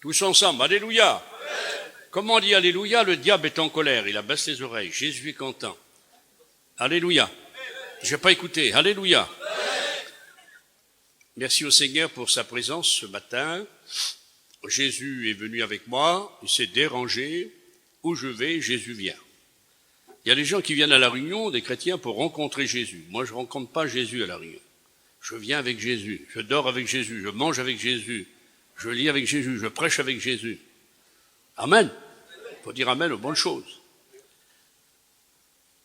Tous ensemble, alléluia. Comment on dit alléluia? Le diable est en colère, il abaisse les oreilles. Jésus est content. Alléluia. Je n'ai pas écouté. Alléluia. Merci au Seigneur pour sa présence ce matin. Jésus est venu avec moi, il s'est dérangé. Où je vais, Jésus vient. Il y a des gens qui viennent à la réunion, des chrétiens, pour rencontrer Jésus. Moi, je ne rencontre pas Jésus à la réunion. Je viens avec Jésus, je dors avec Jésus, je mange avec Jésus, je lis avec Jésus, je prêche avec Jésus. Amen. Il faut dire amen aux bonnes choses.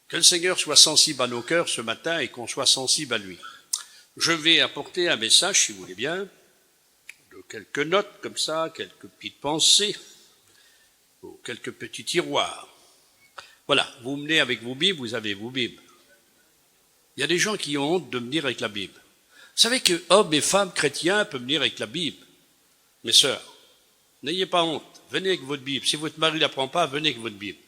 Que le Seigneur soit sensible à nos cœurs ce matin et qu'on soit sensible à lui. Je vais apporter un message, si vous voulez bien, de quelques notes comme ça, quelques petites pensées, ou quelques petits tiroirs. Voilà, vous venez avec vos Bibles, vous avez vos Bibles. Il y a des gens qui ont honte de venir avec la Bible. Vous savez que hommes et femmes chrétiens peuvent venir avec la Bible. Mes sœurs, n'ayez pas honte, venez avec votre Bible. Si votre mari ne la prend pas, venez avec votre Bible.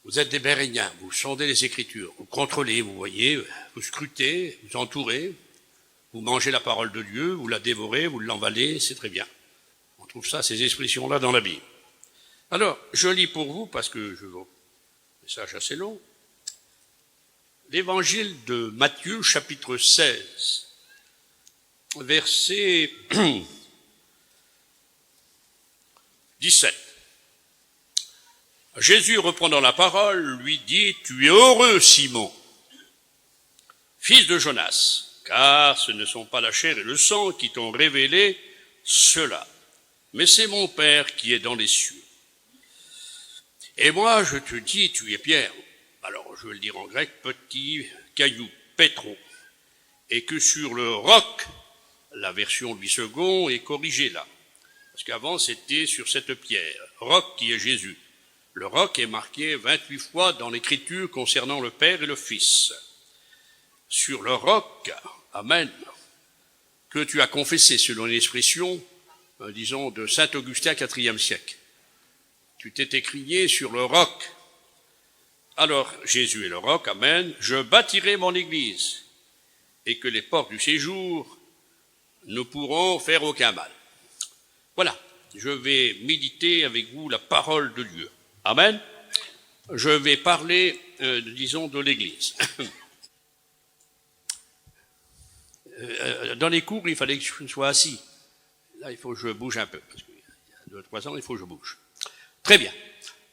Vous êtes des Béréniens, vous sondez les Écritures, vous contrôlez, vous voyez, vous scrutez, vous entourez, vous mangez la parole de Dieu, vous la dévorez, vous l'envalez, c'est très bien. On trouve ça, ces expressions-là dans la Bible. Alors, je lis pour vous, parce que je veux un message assez long, l'évangile de Matthieu, chapitre 16, verset 17. Jésus, reprenant la parole, lui dit, « Tu es heureux, Simon, fils de Jonas, car ce ne sont pas la chair et le sang qui t'ont révélé cela, mais c'est mon Père qui est dans les cieux. Et moi, je te dis, tu es Pierre. » Alors, je vais le dire en grec, petit caillou, pétro, et que sur le roc, la version Louis II est corrigée là, parce qu'avant c'était sur cette pierre, roc qui est Jésus. Le roc est marqué 28 fois dans l'écriture concernant le Père et le Fils. Sur le roc, amen, que tu as confessé selon l'expression, disons, de saint Augustin, IVe siècle. Tu t'es écrié sur le roc. Alors, Jésus est le roc, amen, je bâtirai mon église, et que les portes du séjour ne pourront faire aucun mal. Voilà, je vais méditer avec vous la parole de Dieu. Amen. Je vais parler, disons, de l'église. Dans les cours, il fallait que je sois assis. Là, il faut que je bouge un peu, parce qu'il y a 2-3 ans, il faut que je bouge. Très bien.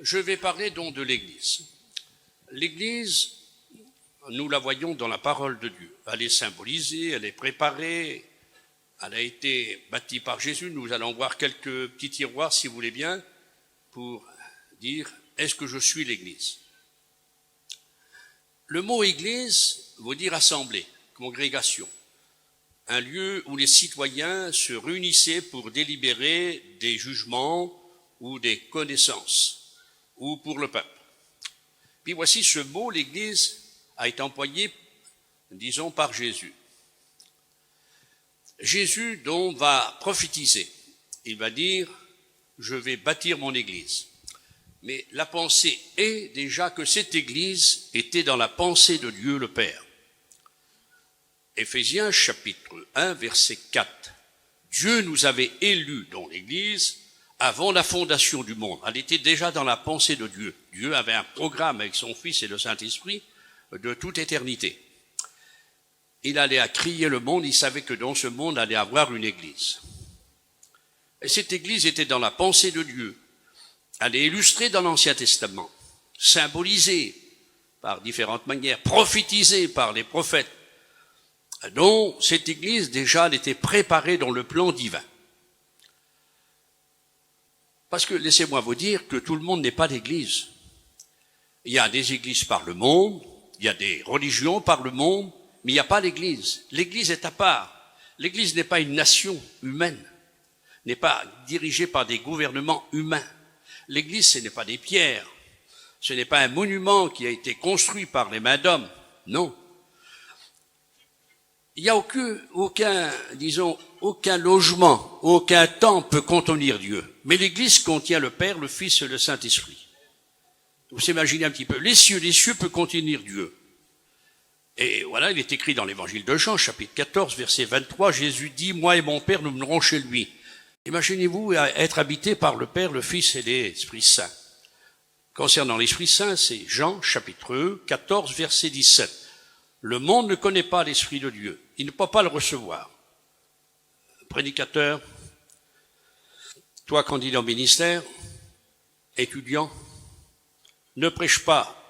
Je vais parler donc de l'église. L'église, nous la voyons dans la parole de Dieu. Elle est symbolisée, elle est préparée, elle a été bâtie par Jésus. Nous allons voir quelques petits tiroirs, si vous voulez bien, pour dire, est-ce que je suis l'église? Le mot église veut dire assemblée, congrégation. Un lieu où les citoyens se réunissaient pour délibérer des jugements ou des connaissances, ou pour le peuple. Puis voici ce mot, l'église, a été employé, disons, par Jésus. Jésus, donc, va prophétiser. Il va dire, je vais bâtir mon église. Mais la pensée est déjà que cette église était dans la pensée de Dieu le Père. Éphésiens chapitre 1, verset 4. Dieu nous avait élus dans l'église avant la fondation du monde. Elle était déjà dans la pensée de Dieu. Dieu avait un programme avec son Fils et le Saint-Esprit de toute éternité. Il allait à crier le monde, il savait que dans ce monde allait avoir une église. Et cette église était dans la pensée de Dieu. Elle est illustrée dans l'Ancien Testament, symbolisée par différentes manières, prophétisée par les prophètes, dont cette église déjà elle était préparée dans le plan divin. Parce que laissez-moi vous dire que tout le monde n'est pas l'église. Il y a des églises par le monde, il y a des religions par le monde, mais il n'y a pas l'église. L'église est à part. L'église n'est pas une nation humaine, n'est pas dirigée par des gouvernements humains. L'église, ce n'est pas des pierres, ce n'est pas un monument qui a été construit par les mains d'hommes, non. Il n'y a aucun logement, aucun temple peut contenir Dieu. Mais l'église contient le Père, le Fils et le Saint-Esprit. Vous imaginez un petit peu, les cieux peuvent contenir Dieu. Et voilà, il est écrit dans l'évangile de Jean, chapitre 14, verset 23, Jésus dit, moi et mon Père, nous mènerons chez lui. Imaginez-vous être habité par le Père, le Fils et l'Esprit Saint. Concernant l'Esprit Saint, c'est Jean chapitre 14, verset 17. Le monde ne connaît pas l'Esprit de Dieu. Il ne peut pas le recevoir. Prédicateur, toi candidat au ministère, étudiant, ne prêche pas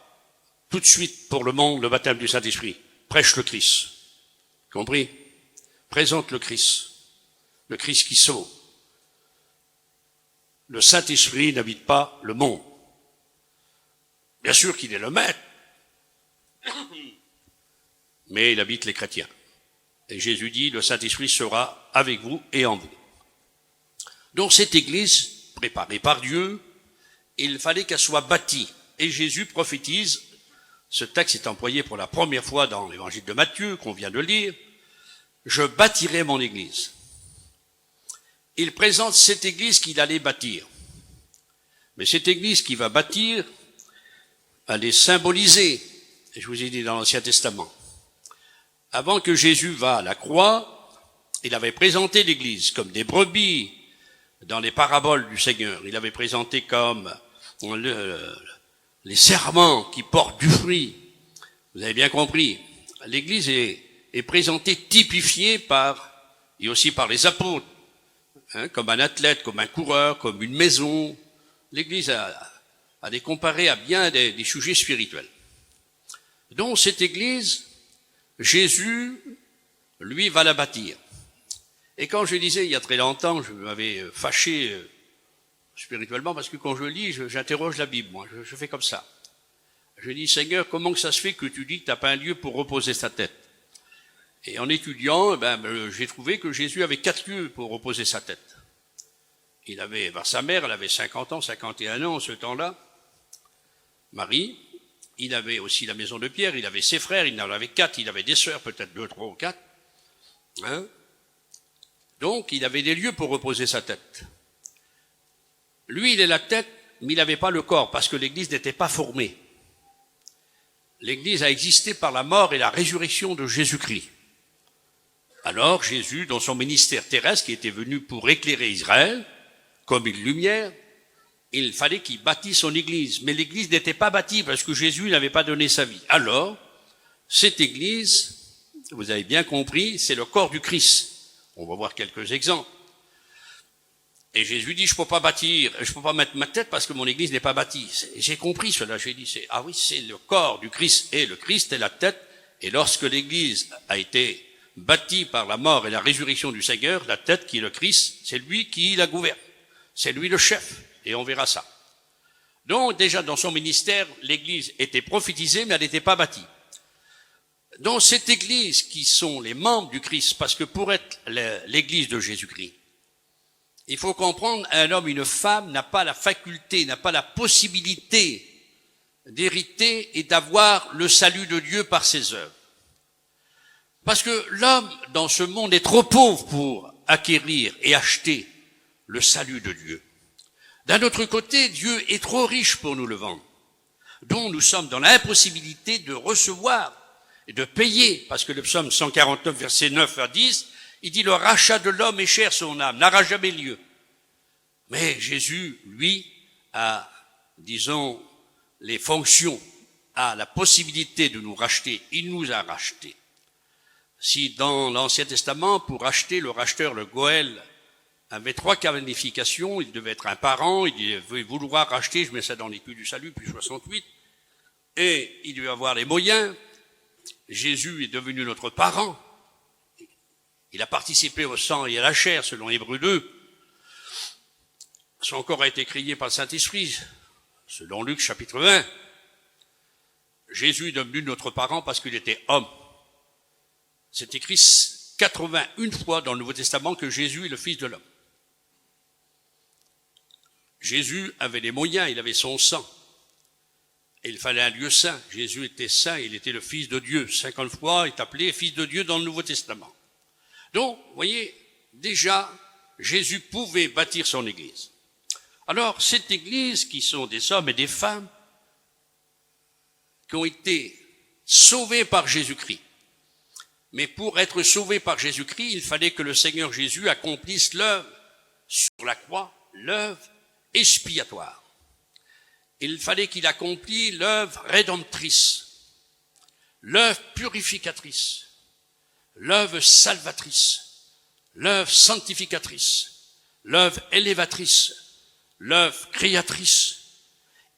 tout de suite pour le monde le baptême du Saint-Esprit. Prêche le Christ. Compris? Présente le Christ qui sauve. Le Saint-Esprit n'habite pas le monde. Bien sûr qu'il est le maître, mais il habite les chrétiens. Et Jésus dit, le Saint-Esprit sera avec vous et en vous. Donc cette église, préparée par Dieu, il fallait qu'elle soit bâtie. Et Jésus prophétise, ce texte est employé pour la première fois dans l'évangile de Matthieu, qu'on vient de lire, je bâtirai mon église. Il présente cette église qu'il allait bâtir. Mais cette église qu'il va bâtir, elle est symbolisée, et je vous ai dit dans l'Ancien Testament. Avant que Jésus va à la croix, il avait présenté l'église comme des brebis dans les paraboles du Seigneur. Il avait présenté comme les serments qui portent du fruit. Vous avez bien compris. L'église est présentée, typifiée et aussi par les apôtres, comme un athlète, comme un coureur, comme une maison. L'église a des comparés à bien des sujets spirituels. Donc cette église, Jésus, lui, va la bâtir. Et quand je disais il y a très longtemps, je m'avais fâché spirituellement parce que quand je lis, j'interroge la Bible, moi, je fais comme ça. Je dis, Seigneur, comment que ça se fait que tu dis que tu n'as pas un lieu pour reposer sa tête? Et en étudiant, j'ai trouvé que Jésus avait 4 lieux pour reposer sa tête. Il avait, sa mère, elle avait 50 ans, 51 ans en ce temps-là, Marie. Il avait aussi la maison de Pierre, il avait ses frères, il en avait 4, il avait des sœurs, peut-être 2, 3 ou 4. Donc, il avait des lieux pour reposer sa tête. Lui, il est la tête, mais il n'avait pas le corps, parce que l'Église n'était pas formée. L'Église a existé par la mort et la résurrection de Jésus-Christ. Alors, Jésus, dans son ministère terrestre, qui était venu pour éclairer Israël, comme une lumière, il fallait qu'il bâtisse son église. Mais l'église n'était pas bâtie parce que Jésus n'avait pas donné sa vie. Alors, cette église, vous avez bien compris, c'est le corps du Christ. On va voir quelques exemples. Et Jésus dit, je peux pas mettre ma tête parce que mon église n'est pas bâtie. J'ai compris cela, j'ai dit, c'est le corps du Christ et le Christ est la tête. Et lorsque l'église a été bâtie par la mort et la résurrection du Seigneur, la tête qui est le Christ, c'est lui qui la gouverne. C'est lui le chef. Et on verra ça. Donc, déjà, dans son ministère, l'église était prophétisée, mais elle n'était pas bâtie. Dans cette église, qui sont les membres du Christ, parce que pour être l'église de Jésus-Christ, il faut comprendre, un homme, une femme n'a pas la faculté, n'a pas la possibilité d'hériter et d'avoir le salut de Dieu par ses œuvres. Parce que l'homme, dans ce monde, est trop pauvre pour acquérir et acheter le salut de Dieu. D'un autre côté, Dieu est trop riche pour nous le vendre. Donc nous sommes dans l'impossibilité de recevoir et de payer, parce que le psaume 149, verset 9 à 10, il dit, le rachat de l'homme est cher son âme, n'aura jamais lieu. Mais Jésus, lui, a, disons, les fonctions, a la possibilité de nous racheter. Il nous a rachetés. Si dans l'Ancien Testament, pour racheter, le racheteur, le Goël, avait 3 qualifications, il devait être un parent, il devait vouloir racheter, je mets ça dans l'écu du salut, puis 68, et il devait avoir les moyens. Jésus est devenu notre parent. Il a participé au sang et à la chair, selon Hébreux 2. Son corps a été créé par le Saint-Esprit, selon Luc chapitre 20. Jésus est devenu notre parent parce qu'il était homme. C'est écrit 81 fois dans le Nouveau Testament que Jésus est le Fils de l'homme. Jésus avait les moyens, il avait son sang. Et il fallait un lieu saint. Jésus était saint, il était le Fils de Dieu. 50 fois, il est appelé Fils de Dieu dans le Nouveau Testament. Donc, vous voyez, déjà, Jésus pouvait bâtir son Église. Alors, cette Église, qui sont des hommes et des femmes, qui ont été sauvés par Jésus-Christ. Mais pour être sauvés par Jésus-Christ, il fallait que le Seigneur Jésus accomplisse l'œuvre sur la croix l'œuvre expiatoire. Il fallait qu'il accomplisse l'œuvre rédemptrice, l'œuvre purificatrice, l'œuvre salvatrice, l'œuvre sanctificatrice, l'œuvre élévatrice, l'œuvre créatrice.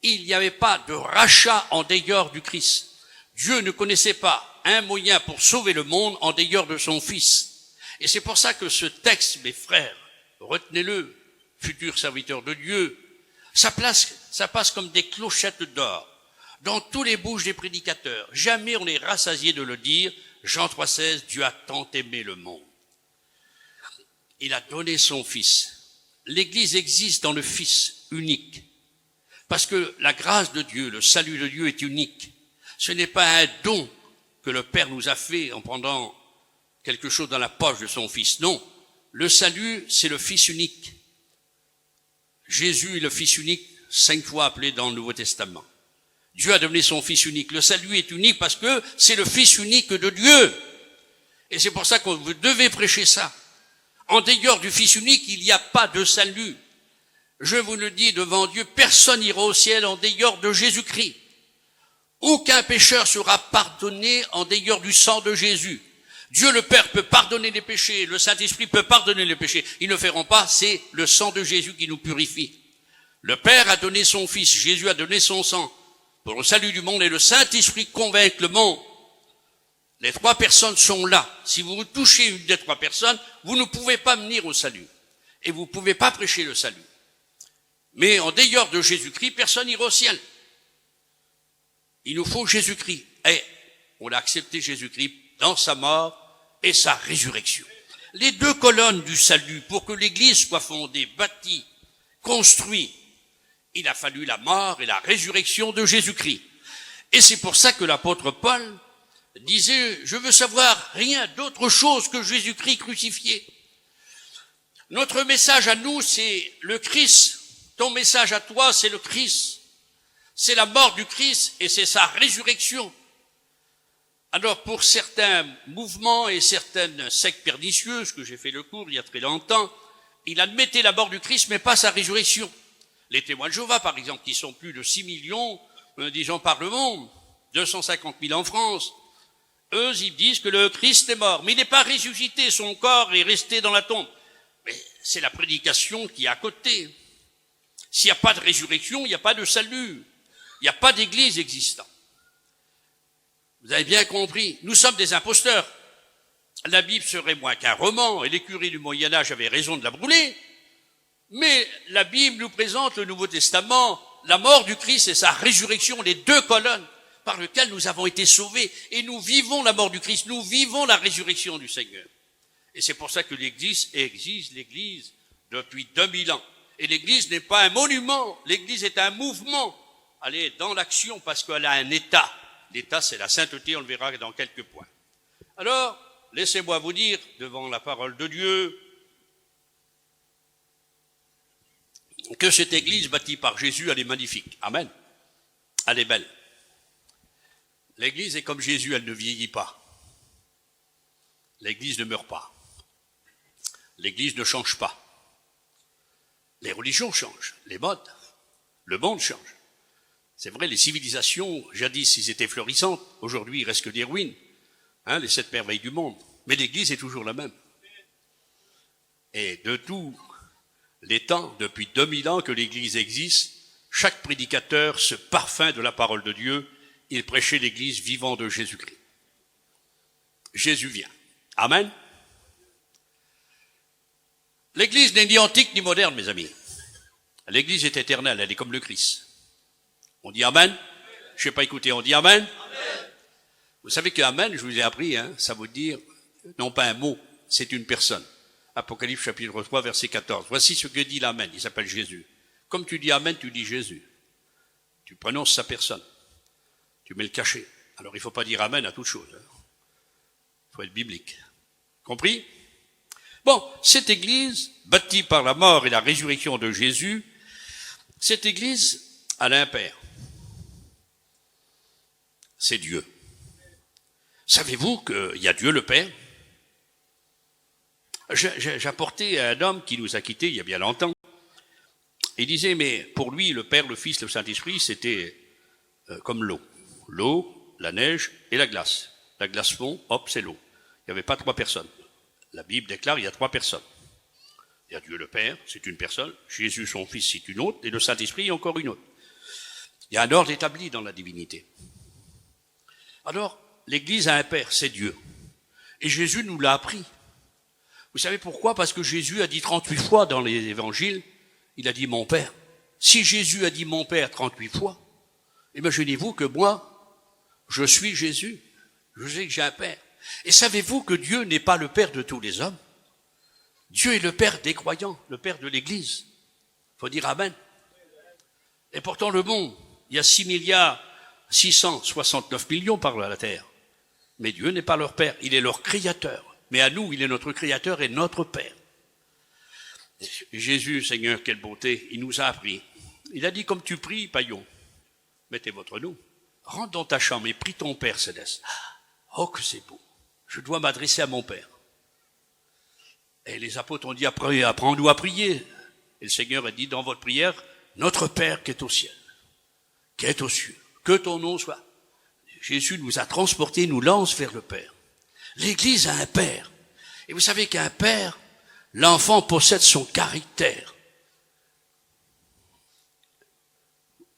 Il n'y avait pas de rachat en dehors du Christ. Dieu ne connaissait pas un moyen pour sauver le monde en dehors de son Fils. Et c'est pour ça que ce texte, mes frères, retenez-le, futurs serviteurs de Dieu, ça passe comme des clochettes d'or dans tous les bouches des prédicateurs. Jamais on n'est rassasié de le dire. Jean 3,16, Dieu a tant aimé le monde. Il a donné son Fils. L'Église existe dans le Fils unique. Parce que la grâce de Dieu, le salut de Dieu est unique. Ce n'est pas un don que le Père nous a fait en prenant quelque chose dans la poche de son Fils. Non, le salut, c'est le Fils unique. Jésus est le Fils unique, 5 fois appelé dans le Nouveau Testament. Dieu a donné son Fils unique. Le salut est unique parce que c'est le Fils unique de Dieu. Et c'est pour ça que vous devez prêcher ça. En dehors du Fils unique, il n'y a pas de salut. Je vous le dis devant Dieu, personne n'ira au ciel en dehors de Jésus-Christ. Aucun pécheur sera pardonné en dehors du sang de Jésus. Dieu le Père peut pardonner les péchés, le Saint-Esprit peut pardonner les péchés. Ils ne feront pas, c'est le sang de Jésus qui nous purifie. Le Père a donné son Fils, Jésus a donné son sang pour le salut du monde et le Saint-Esprit convainc le monde. Les 3 personnes sont là. Si vous touchez une des 3 personnes, vous ne pouvez pas venir au salut. Et vous ne pouvez pas prêcher le salut. Mais en dehors de Jésus-Christ, personne n'ira au ciel. Il nous faut Jésus-Christ. Et on a accepté Jésus-Christ dans sa mort et sa résurrection. Les 2 colonnes du salut, pour que l'Église soit fondée, bâtie, construite, il a fallu la mort et la résurrection de Jésus-Christ. Et c'est pour ça que l'apôtre Paul disait, je veux savoir rien d'autre chose que Jésus-Christ crucifié. Notre message à nous, c'est le Christ. Ton message à toi, c'est le Christ. C'est la mort du Christ et c'est sa résurrection. Alors pour certains mouvements et certaines sectes pernicieuses, que j'ai fait le cours il y a très longtemps, il admettait la mort du Christ mais pas sa résurrection. Les témoins de Jéhovah, par exemple, qui sont plus de 6 millions, disons par le monde, 250 000 en France, eux, ils disent que le Christ est mort, mais il n'est pas ressuscité, son corps est resté dans la tombe. Mais c'est la prédication qui est à côté. S'il n'y a pas de résurrection, il n'y a pas de salut. Il n'y a pas d'église existante. Vous avez bien compris, nous sommes des imposteurs. La Bible serait moins qu'un roman, et les curés du Moyen-Âge avaient raison de la brûler. Mais la Bible nous présente le Nouveau Testament, la mort du Christ et sa résurrection, les 2 colonnes par lesquelles nous avons été sauvés. Et nous vivons la mort du Christ, nous vivons la résurrection du Seigneur. Et c'est pour ça que l'Église existe, l'Église, depuis 2000 ans. Et l'Église n'est pas un monument, l'Église est un mouvement. Elle est dans l'action parce qu'elle a un état. L'état, c'est la sainteté, on le verra dans quelques points. Alors, laissez-moi vous dire, devant la parole de Dieu, que cette Église bâtie par Jésus, elle est magnifique. Amen. Elle est belle. L'Église est comme Jésus, elle ne vieillit pas. L'Église ne meurt pas. L'Église ne change pas. Les religions changent, les modes, le monde change. C'est vrai, les civilisations, jadis, ils étaient florissantes. Aujourd'hui, il reste que des ruines. Les 7 merveilles du monde. Mais l'Église est toujours la même. Et de tous les temps, depuis 2000 ans que l'Église existe, chaque prédicateur se parfum de la parole de Dieu. Il prêchait l'Église vivant de Jésus-Christ. Jésus vient. Amen. L'Église n'est ni antique ni moderne, mes amis. L'Église est éternelle, elle est comme le Christ. On dit Amen. Je ne sais pas écouter, on dit Amen. Amen. Vous savez que Amen, je vous ai appris, ça veut dire, non pas un mot, c'est une personne. Apocalypse chapitre 3, verset 14. Voici ce que dit l'Amen, il s'appelle Jésus. Comme tu dis Amen, tu dis Jésus. Tu prononces sa personne. Tu mets le cachet. Alors il ne faut pas dire Amen à toute chose. Il faut être biblique. Compris? Bon, cette Église, bâtie par la mort et la résurrection de Jésus, cette Église, elle a un Père. C'est Dieu. Savez-vous qu'il y a Dieu le Père? J'apportais à un homme qui nous a quittés il y a bien longtemps. Il disait, mais pour lui, le Père, le Fils, le Saint-Esprit, c'était comme l'eau. L'eau, la neige et la glace. La glace fond, hop, c'est l'eau. Il n'y avait pas trois personnes. La Bible déclare, il y a trois personnes. Il y a Dieu le Père, c'est une personne. Jésus, son Fils, c'est une autre. Et le Saint-Esprit, encore une autre. Il y a un ordre établi dans la divinité. Alors, l'Église a un Père, c'est Dieu. Et Jésus nous l'a appris. Vous savez pourquoi? Parce que Jésus a dit 38 fois dans les évangiles, il a dit mon Père. Si Jésus a dit mon Père 38 fois, imaginez-vous que moi, je suis Jésus. Je sais que j'ai un Père. Et savez-vous que Dieu n'est pas le Père de tous les hommes? Dieu est le Père des croyants, le Père de l'Église. Il faut dire Amen. Et pourtant le monde, il y a 6,669 millions par la terre. Mais Dieu n'est pas leur Père, il est leur Créateur. Mais à nous, il est notre Créateur et notre Père. Jésus, Seigneur, quelle beauté, il nous a appris. Il a dit, comme tu pries, paillon, mettez votre nom, rentre dans ta chambre et prie ton Père céleste. Oh, que c'est beau. Je dois m'adresser à mon Père. Et les apôtres ont dit, apprends-nous à prier. Et le Seigneur a dit, dans votre prière, notre Père qui est au ciel, qui est aux cieux, que ton nom soit. Jésus nous a transportés, nous lance vers le Père. L'Église a un Père. Et vous savez qu'un Père, l'enfant possède son caractère.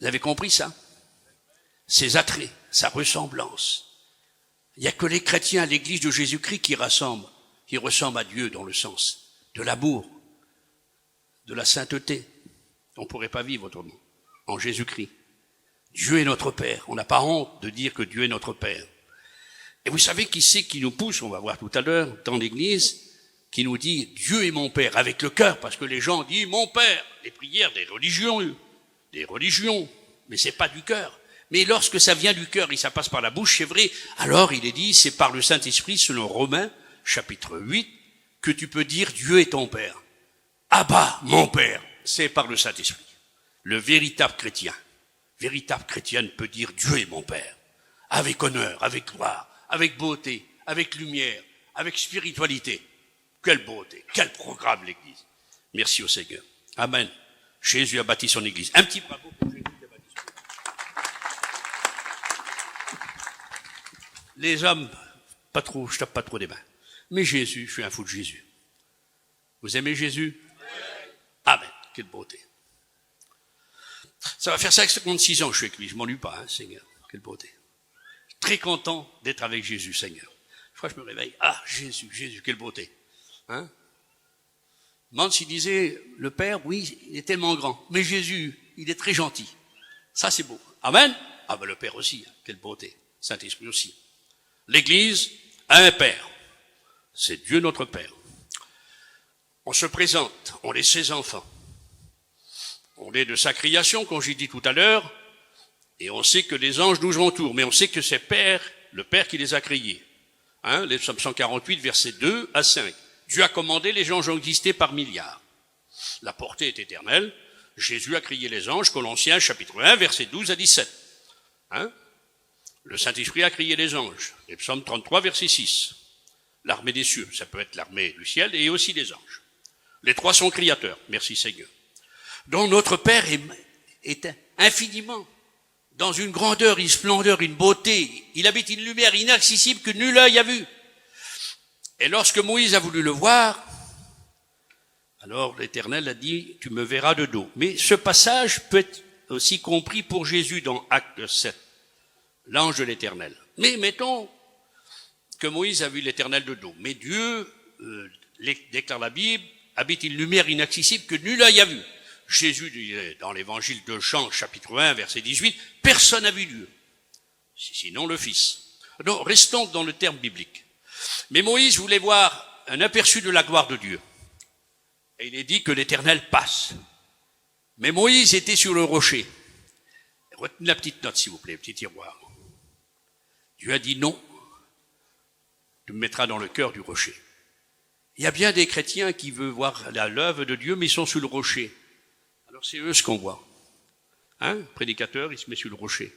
Vous avez compris ça? Ses attraits, sa ressemblance. Il n'y a que les chrétiens à l'Église de Jésus-Christ qui ressemblent à Dieu dans le sens de l'amour, de la sainteté. On ne pourrait pas vivre autrement. En Jésus-Christ. Dieu est notre Père. On n'a pas honte de dire que Dieu est notre Père. Et vous savez qui c'est qui nous pousse, on va voir tout à l'heure, dans l'Église, qui nous dit « Dieu est mon Père » avec le cœur, parce que les gens disent « mon Père », les prières des religions, mais c'est pas du cœur. Mais lorsque ça vient du cœur et ça passe par la bouche, c'est vrai, alors il est dit, c'est par le Saint-Esprit, selon Romains, chapitre 8, que tu peux dire « Dieu est ton Père ». Abba, mon Père, c'est par le Saint-Esprit. Le véritable chrétien peut dire « Dieu est mon Père », avec honneur, avec gloire, avec beauté, avec lumière, avec spiritualité. Quelle beauté, quel programme l'Église. Merci au Seigneur. Amen. Jésus a bâti son Église. Un petit bravo pour Jésus qui a bâti son Église. Les hommes, pas trop, je tape pas trop des mains. Mais Jésus, je suis un fou de Jésus. Vous aimez Jésus? Amen. Quelle beauté. Ça va faire 56 ans que je suis avec lui. Je m'ennuie pas, Seigneur. Quelle beauté. Très content d'être avec Jésus, Seigneur. Je crois que je me réveille. Ah, Jésus, quelle beauté. Demande s'il disait, le Père, oui, il est tellement grand. Mais Jésus, il est très gentil. Ça, c'est beau. Amen. Ah ben le Père aussi, quelle beauté. Saint-Esprit aussi. L'Église a un Père. C'est Dieu notre Père. On se présente, on est ses enfants. On est de sa création, comme j'ai dit tout à l'heure, et on sait que les anges nous entourent, mais on sait que c'est le Père qui les a créés. Les Psaumes 148, versets 2 à 5. Dieu a commandé, les anges ont existé par milliards. La portée est éternelle. Jésus a créé les anges, Colossiens, chapitre 1, versets 12 à 17. Le Saint-Esprit a créé les anges. Les Psaumes 33, verset 6. L'armée des cieux, ça peut être l'armée du ciel, et aussi les anges. Les trois sont créateurs. Merci Seigneur. Donc notre Père est infiniment dans une grandeur, une splendeur, une beauté. Il habite une lumière inaccessible que nul œil a vue. Et lorsque Moïse a voulu le voir, alors l'Éternel a dit, tu me verras de dos. Mais ce passage peut être aussi compris pour Jésus dans Acte 7, l'ange de l'Éternel. Mais mettons que Moïse a vu l'Éternel de dos. Mais Dieu, déclare la Bible, habite une lumière inaccessible que nul œil a vue. Jésus dit dans l'évangile de Jean, chapitre 1, verset 18, personne n'a vu Dieu, sinon le Fils. Donc, restons dans le terme biblique. Mais Moïse voulait voir un aperçu de la gloire de Dieu. Et il est dit que l'Éternel passe. Mais Moïse était sur le rocher. Retenez la petite note, s'il vous plaît, petit tiroir. Dieu a dit non, tu me mettras dans le cœur du rocher. Il y a bien des chrétiens qui veulent voir l'œuvre de Dieu, mais ils sont sur le rocher. Alors c'est eux ce qu'on voit. Le prédicateur, il se met sur le rocher.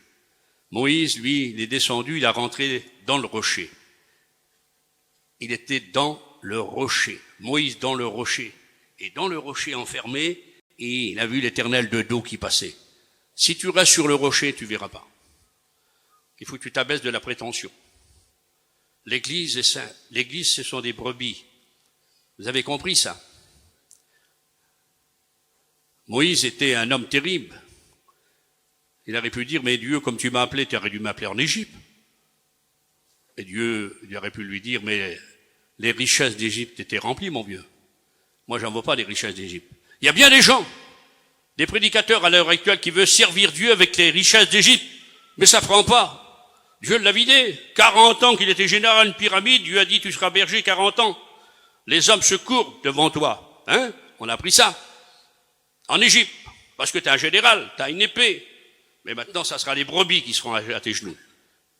Moïse, lui, il est descendu, il a rentré dans le rocher. Il était dans le rocher. Moïse dans le rocher, et dans le rocher enfermé, et il a vu l'Éternel de dos qui passait. Si tu restes sur le rocher, tu verras pas. Il faut que tu t'abaisses de la prétention. L'Église est sainte. L'Église, ce sont des brebis. Vous avez compris ça? Moïse était un homme terrible. Il aurait pu dire, mais Dieu, comme tu m'as appelé, tu aurais dû m'appeler en Égypte. Et Dieu, il aurait pu lui dire, mais les richesses d'Égypte étaient remplies, mon vieux. Moi, j'en veux pas les richesses d'Égypte. Il y a bien des gens, des prédicateurs à l'heure actuelle qui veulent servir Dieu avec les richesses d'Égypte. Mais ça prend pas. Dieu l'a vidé. 40 ans qu'il était général d'une pyramide, Dieu a dit, tu seras berger 40 ans. Les hommes se courbent devant toi. Hein? On a appris ça. En Égypte. Parce que tu es un général, tu as une épée. Mais maintenant, ça sera les brebis qui seront à tes genoux.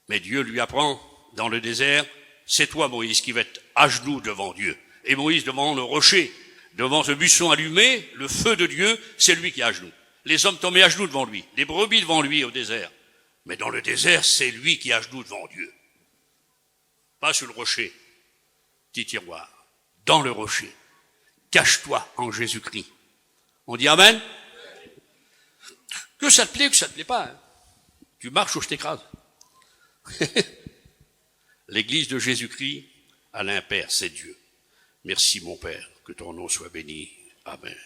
Mais Dieu lui apprend, dans le désert, c'est toi, Moïse, qui va être à genoux devant Dieu. Et Moïse, devant le rocher, devant ce buisson allumé, le feu de Dieu, c'est lui qui est à genoux. Les hommes tombaient à genoux devant lui, les brebis devant lui au désert. Mais dans le désert, c'est lui qui est à genoux devant Dieu. Pas sur le rocher, petit tiroir, dans le rocher. Cache-toi en Jésus-Christ. On dit Amen? Que ça te plaît ou que ça te plaît pas, hein? Tu marches ou je t'écrase. L'église de Jésus-Christ, Alain Père, c'est Dieu. Merci mon Père, que ton nom soit béni. Amen.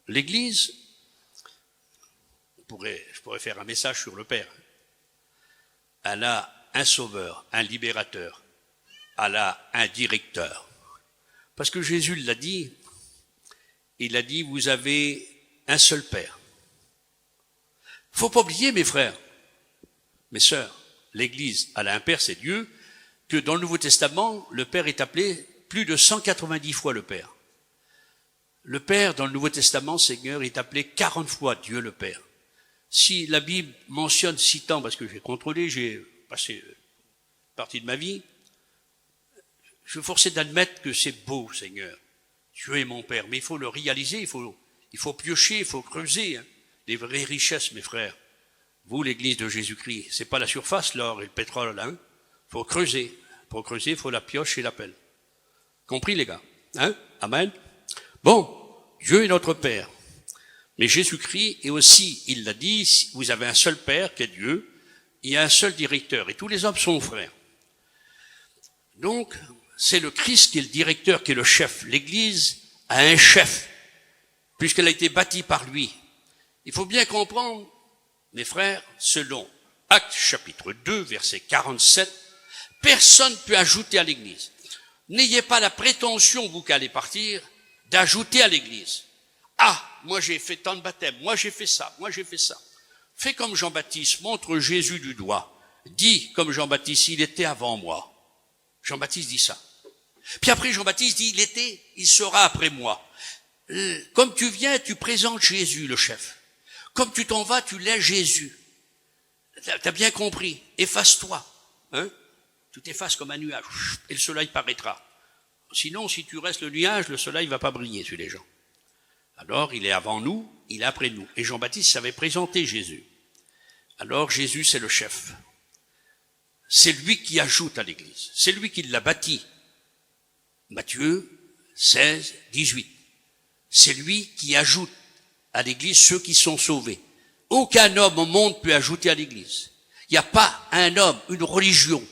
L'église, je pourrais faire un message sur le Père. Elle a un sauveur, un libérateur. Elle a un directeur. Parce que Jésus l'a dit, il a dit, vous avez un seul Père. Faut pas oublier, mes frères, mes sœurs, l'Église, elle a un Père, c'est Dieu, que dans le Nouveau Testament, le Père est appelé plus de 190 fois le Père. Le Père, dans le Nouveau Testament, Seigneur, est appelé 40 fois Dieu le Père. Si la Bible mentionne 6 temps, parce que j'ai contrôlé, j'ai passé une partie de ma vie, je suis forcé d'admettre que c'est beau, Seigneur. Dieu est mon Père, mais il faut le réaliser, il faut piocher, il faut creuser, hein. Les vraies richesses, mes frères. Vous, l'Église de Jésus-Christ, c'est pas la surface, l'or et le pétrole, hein. Faut creuser. Pour creuser, il faut la pioche et la pelle. Compris, les gars? Hein? Amen? Bon, Dieu est notre Père. Mais Jésus-Christ est aussi, il l'a dit, vous avez un seul Père qui est Dieu, il y a un seul directeur, et tous les hommes sont frères. Donc, c'est le Christ qui est le directeur, qui est le chef. L'Église a un chef, puisqu'elle a été bâtie par lui. Il faut bien comprendre, mes frères, selon Actes chapitre 2, verset 47, personne ne peut ajouter à l'Église. N'ayez pas la prétention, vous qui allez partir, d'ajouter à l'Église. Ah, moi j'ai fait tant de baptêmes, moi j'ai fait ça, moi j'ai fait ça. Fais comme Jean-Baptiste, montre Jésus du doigt. Dis comme Jean-Baptiste, il était avant moi. Jean-Baptiste dit ça. Puis après Jean-Baptiste dit, il sera après moi. Comme tu viens, tu présentes Jésus, le chef. Comme tu t'en vas, tu laisses Jésus. T'as bien compris. Efface-toi. Hein? Tu t'effaces comme un nuage. Et le soleil paraîtra. Sinon, si tu restes le nuage, le soleil va pas briller sur les gens. Alors, il est avant nous, il est après nous. Et Jean-Baptiste savait présenter Jésus. Alors, Jésus, c'est le chef. C'est lui qui ajoute à l'Église. C'est lui qui l'a bâti. Matthieu 16, 18. C'est lui qui ajoute à l'Église ceux qui sont sauvés. Aucun homme au monde peut ajouter à l'Église. Il n'y a pas un homme, une religion,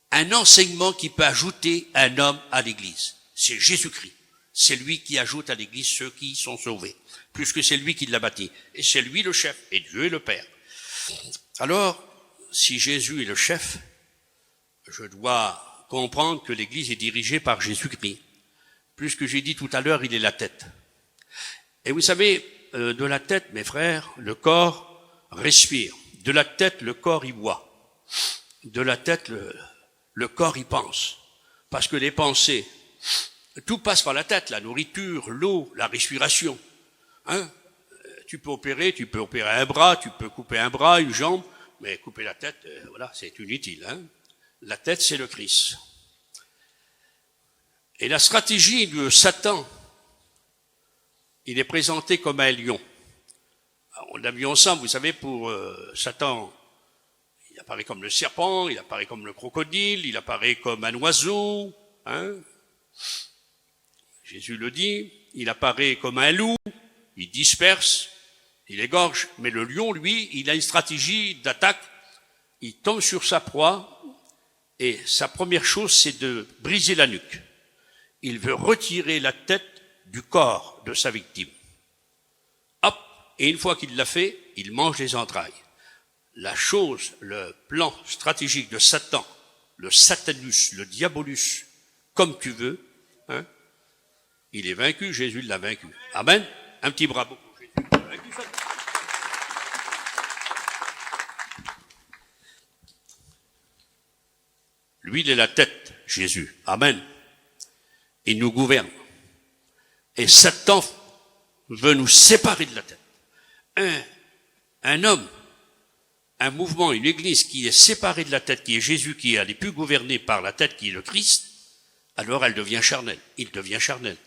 un enseignement qui peut ajouter un homme à l'Église. C'est Jésus-Christ. C'est lui qui ajoute à l'Église ceux qui sont sauvés. Puisque c'est lui qui l'a bâti. Et c'est lui le chef. Et Dieu est le Père. Alors, si Jésus est le chef, je dois comprendre que l'Église est dirigée par Jésus-Christ. Puisque j'ai dit tout à l'heure, il est la tête. Et vous savez, de la tête, mes frères, le corps respire. De la tête, le corps y boit. De la tête, le corps y pense. Parce que les pensées, tout passe par la tête, la nourriture, l'eau, la respiration. Hein? Tu peux opérer un bras, tu peux couper un bras, une jambe, mais couper la tête, voilà, c'est inutile. Hein? La tête, c'est le Christ. Et la stratégie de Satan, il est présenté comme un lion. On l'a vu ensemble, vous savez, pour Satan, il apparaît comme le serpent, il apparaît comme le crocodile, il apparaît comme un oiseau. Hein? Jésus le dit, il apparaît comme un loup, il disperse, il égorge, mais le lion, lui, il a une stratégie d'attaque, il tombe sur sa proie, et sa première chose, c'est de briser la nuque. Il veut retirer la tête du corps de sa victime. Hop, et une fois qu'il l'a fait, il mange les entrailles. La chose, le plan stratégique de Satan, le Satanus, le Diabolus, comme tu veux, hein, il est vaincu, Jésus l'a vaincu. Amen. Un petit bravo pour Jésus. Vaincu Satan. Lui, il est la tête, Jésus. Amen. Il nous gouverne. Et Satan veut nous séparer de la tête. Un homme, un mouvement, une église qui est séparée de la tête, qui est Jésus, qui n'est plus gouverné par la tête, qui est le Christ, alors elle devient charnelle. Il devient charnel.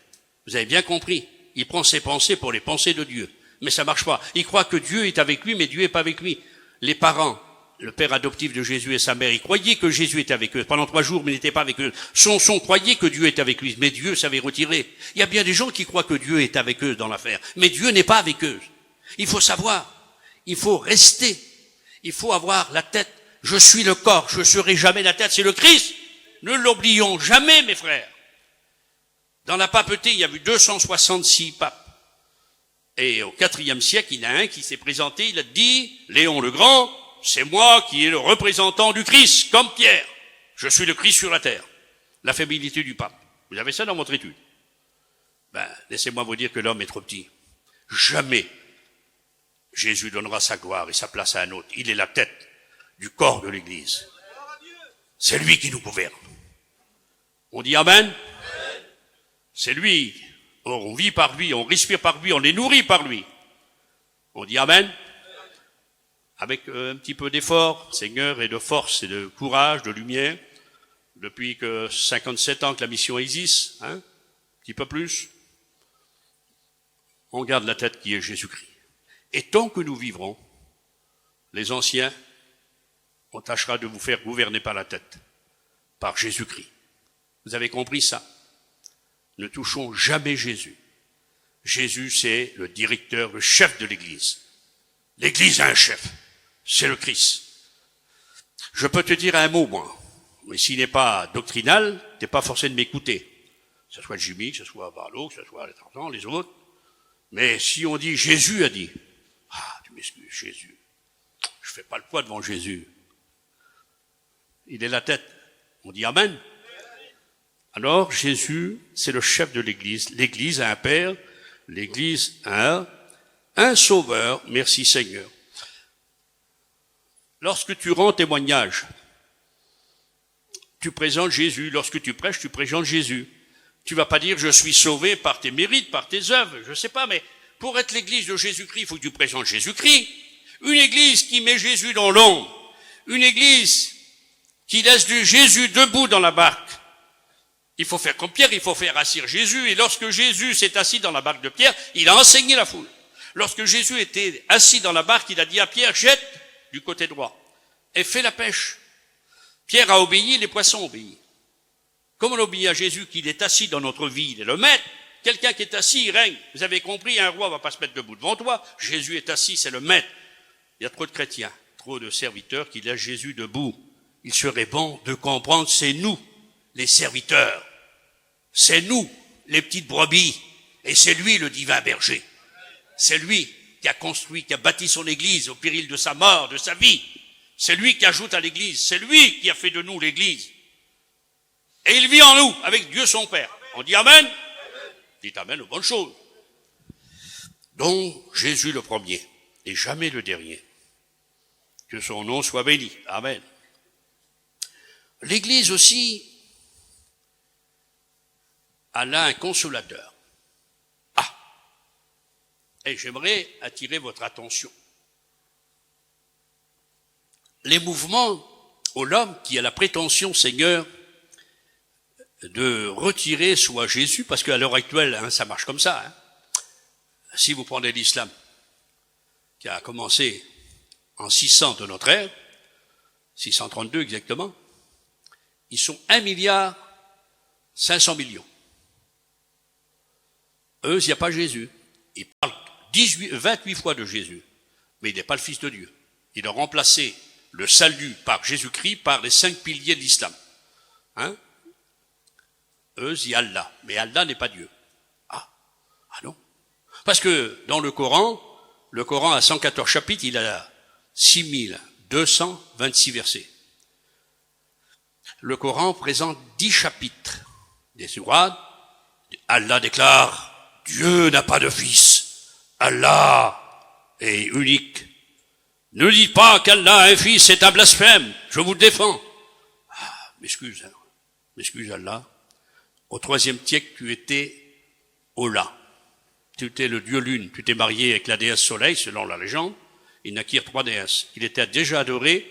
Vous avez bien compris. Il prend ses pensées pour les pensées de Dieu. Mais ça marche pas. Il croit que Dieu est avec lui, mais Dieu n'est pas avec lui. Les parents, le père adoptif de Jésus et sa mère, ils croyaient que Jésus était avec eux. Pendant 3 jours, mais il n'était pas avec eux. Samson croyait que Dieu était avec lui, mais Dieu s'avait retiré. Il y a bien des gens qui croient que Dieu est avec eux dans l'affaire. Mais Dieu n'est pas avec eux. Il faut savoir. Il faut rester. Il faut avoir la tête. Je suis le corps, je serai jamais la tête, c'est le Christ. Ne l'oublions jamais, mes frères. Dans la papeteté, il y a eu 266 papes. Et au IVe siècle, il y en a un qui s'est présenté, il a dit, Léon le Grand, c'est moi qui est le représentant du Christ, comme Pierre. Je suis le Christ sur la terre. L'affabilité du pape. Vous avez ça dans votre étude. Laissez-moi vous dire que l'homme est trop petit. Jamais Jésus donnera sa gloire et sa place à un autre. Il est la tête du corps de l'Église. C'est lui qui nous gouverne. On dit Amen. C'est lui. On vit par lui, on respire par lui, on est nourri par lui. On dit Amen. Avec un petit peu d'effort, Seigneur, et de force et de courage, de lumière, depuis que 57 ans que la mission existe, un petit peu plus, on garde la tête qui est Jésus-Christ. Et tant que nous vivrons, les anciens, on tâchera de vous faire gouverner par la tête, par Jésus-Christ. Vous avez compris ça? Ne touchons jamais Jésus. Jésus, c'est le directeur, le chef de l'Église. L'Église a un chef, c'est le Christ. Je peux te dire un mot, moi, mais s'il n'est pas doctrinal, tu n'es pas forcé de m'écouter. Que ce soit Jimmy, que ce soit Barlow, que ce soit les Tarzans, les autres. Mais si on dit Jésus a dit, tu m'excuses, Jésus, je fais pas le poids devant Jésus. Il est la tête. On dit Amen. Alors, Jésus, c'est le chef de l'Église. L'Église a un Père, l'Église a un Sauveur, merci Seigneur. Lorsque tu rends témoignage, tu présentes Jésus. Lorsque tu prêches, tu présentes Jésus. Tu vas pas dire je suis sauvé par tes mérites, par tes œuvres, je sais pas, mais pour être l'Église de Jésus-Christ, il faut que tu présentes Jésus-Christ. Une Église qui met Jésus dans l'ombre, une Église qui laisse du Jésus debout dans la barque. Il faut faire comme Pierre, il faut faire assis Jésus. Et lorsque Jésus s'est assis dans la barque de Pierre, il a enseigné la foule. Lorsque Jésus était assis dans la barque, il a dit à Pierre, jette du côté droit et fais la pêche. Pierre a obéi, les poissons ont obéi. Comme on obéit à Jésus, qu'il est assis dans notre vie, il est le maître. Quelqu'un qui est assis, il règne. Vous avez compris, un roi ne va pas se mettre debout devant toi. Jésus est assis, c'est le maître. Il y a trop de chrétiens, trop de serviteurs qui laissent Jésus debout. Il serait bon de comprendre, c'est nous, les serviteurs. C'est nous, les petites brebis. Et c'est lui, le divin berger. C'est lui qui a construit, qui a bâti son église au péril de sa mort, de sa vie. C'est lui qui ajoute à l'église. C'est lui qui a fait de nous l'église. Et il vit en nous, avec Dieu son Père. On dit Amen. Dites Amen aux bonnes choses. Donc, Jésus le premier, et jamais le dernier. Que son nom soit béni. Amen. L'église aussi, elle a un consolateur. Et j'aimerais attirer votre attention. Les mouvements au l'homme qui a la prétention, Seigneur, de retirer soit Jésus, parce qu'à l'heure actuelle, ça marche comme ça. Si vous prenez l'islam, qui a commencé en 600 de notre ère, 632 exactement, ils sont 1,5 milliard. Eux, il n'y a pas Jésus. Ils parlent 28 fois de Jésus, mais il n'est pas le Fils de Dieu. Il a remplacé le salut par Jésus-Christ par les 5 piliers de l'islam. Hein? Eux, il y a Allah, mais Allah n'est pas Dieu. Ah non. Parce que dans le Coran a 114 chapitres, il a 6226 versets. Le Coran présente 10 chapitres des sourates. Allah déclare, Dieu n'a pas de fils. Allah est unique. Ne dites pas qu'Allah a un fils, c'est un blasphème. Je vous le défends. M'excuse Allah. Au 3e siècle, tu étais Ola. Tu étais le dieu lune. Tu t'es marié avec la déesse soleil, selon la légende. Ils naquirent 3 déesses. Il était déjà adoré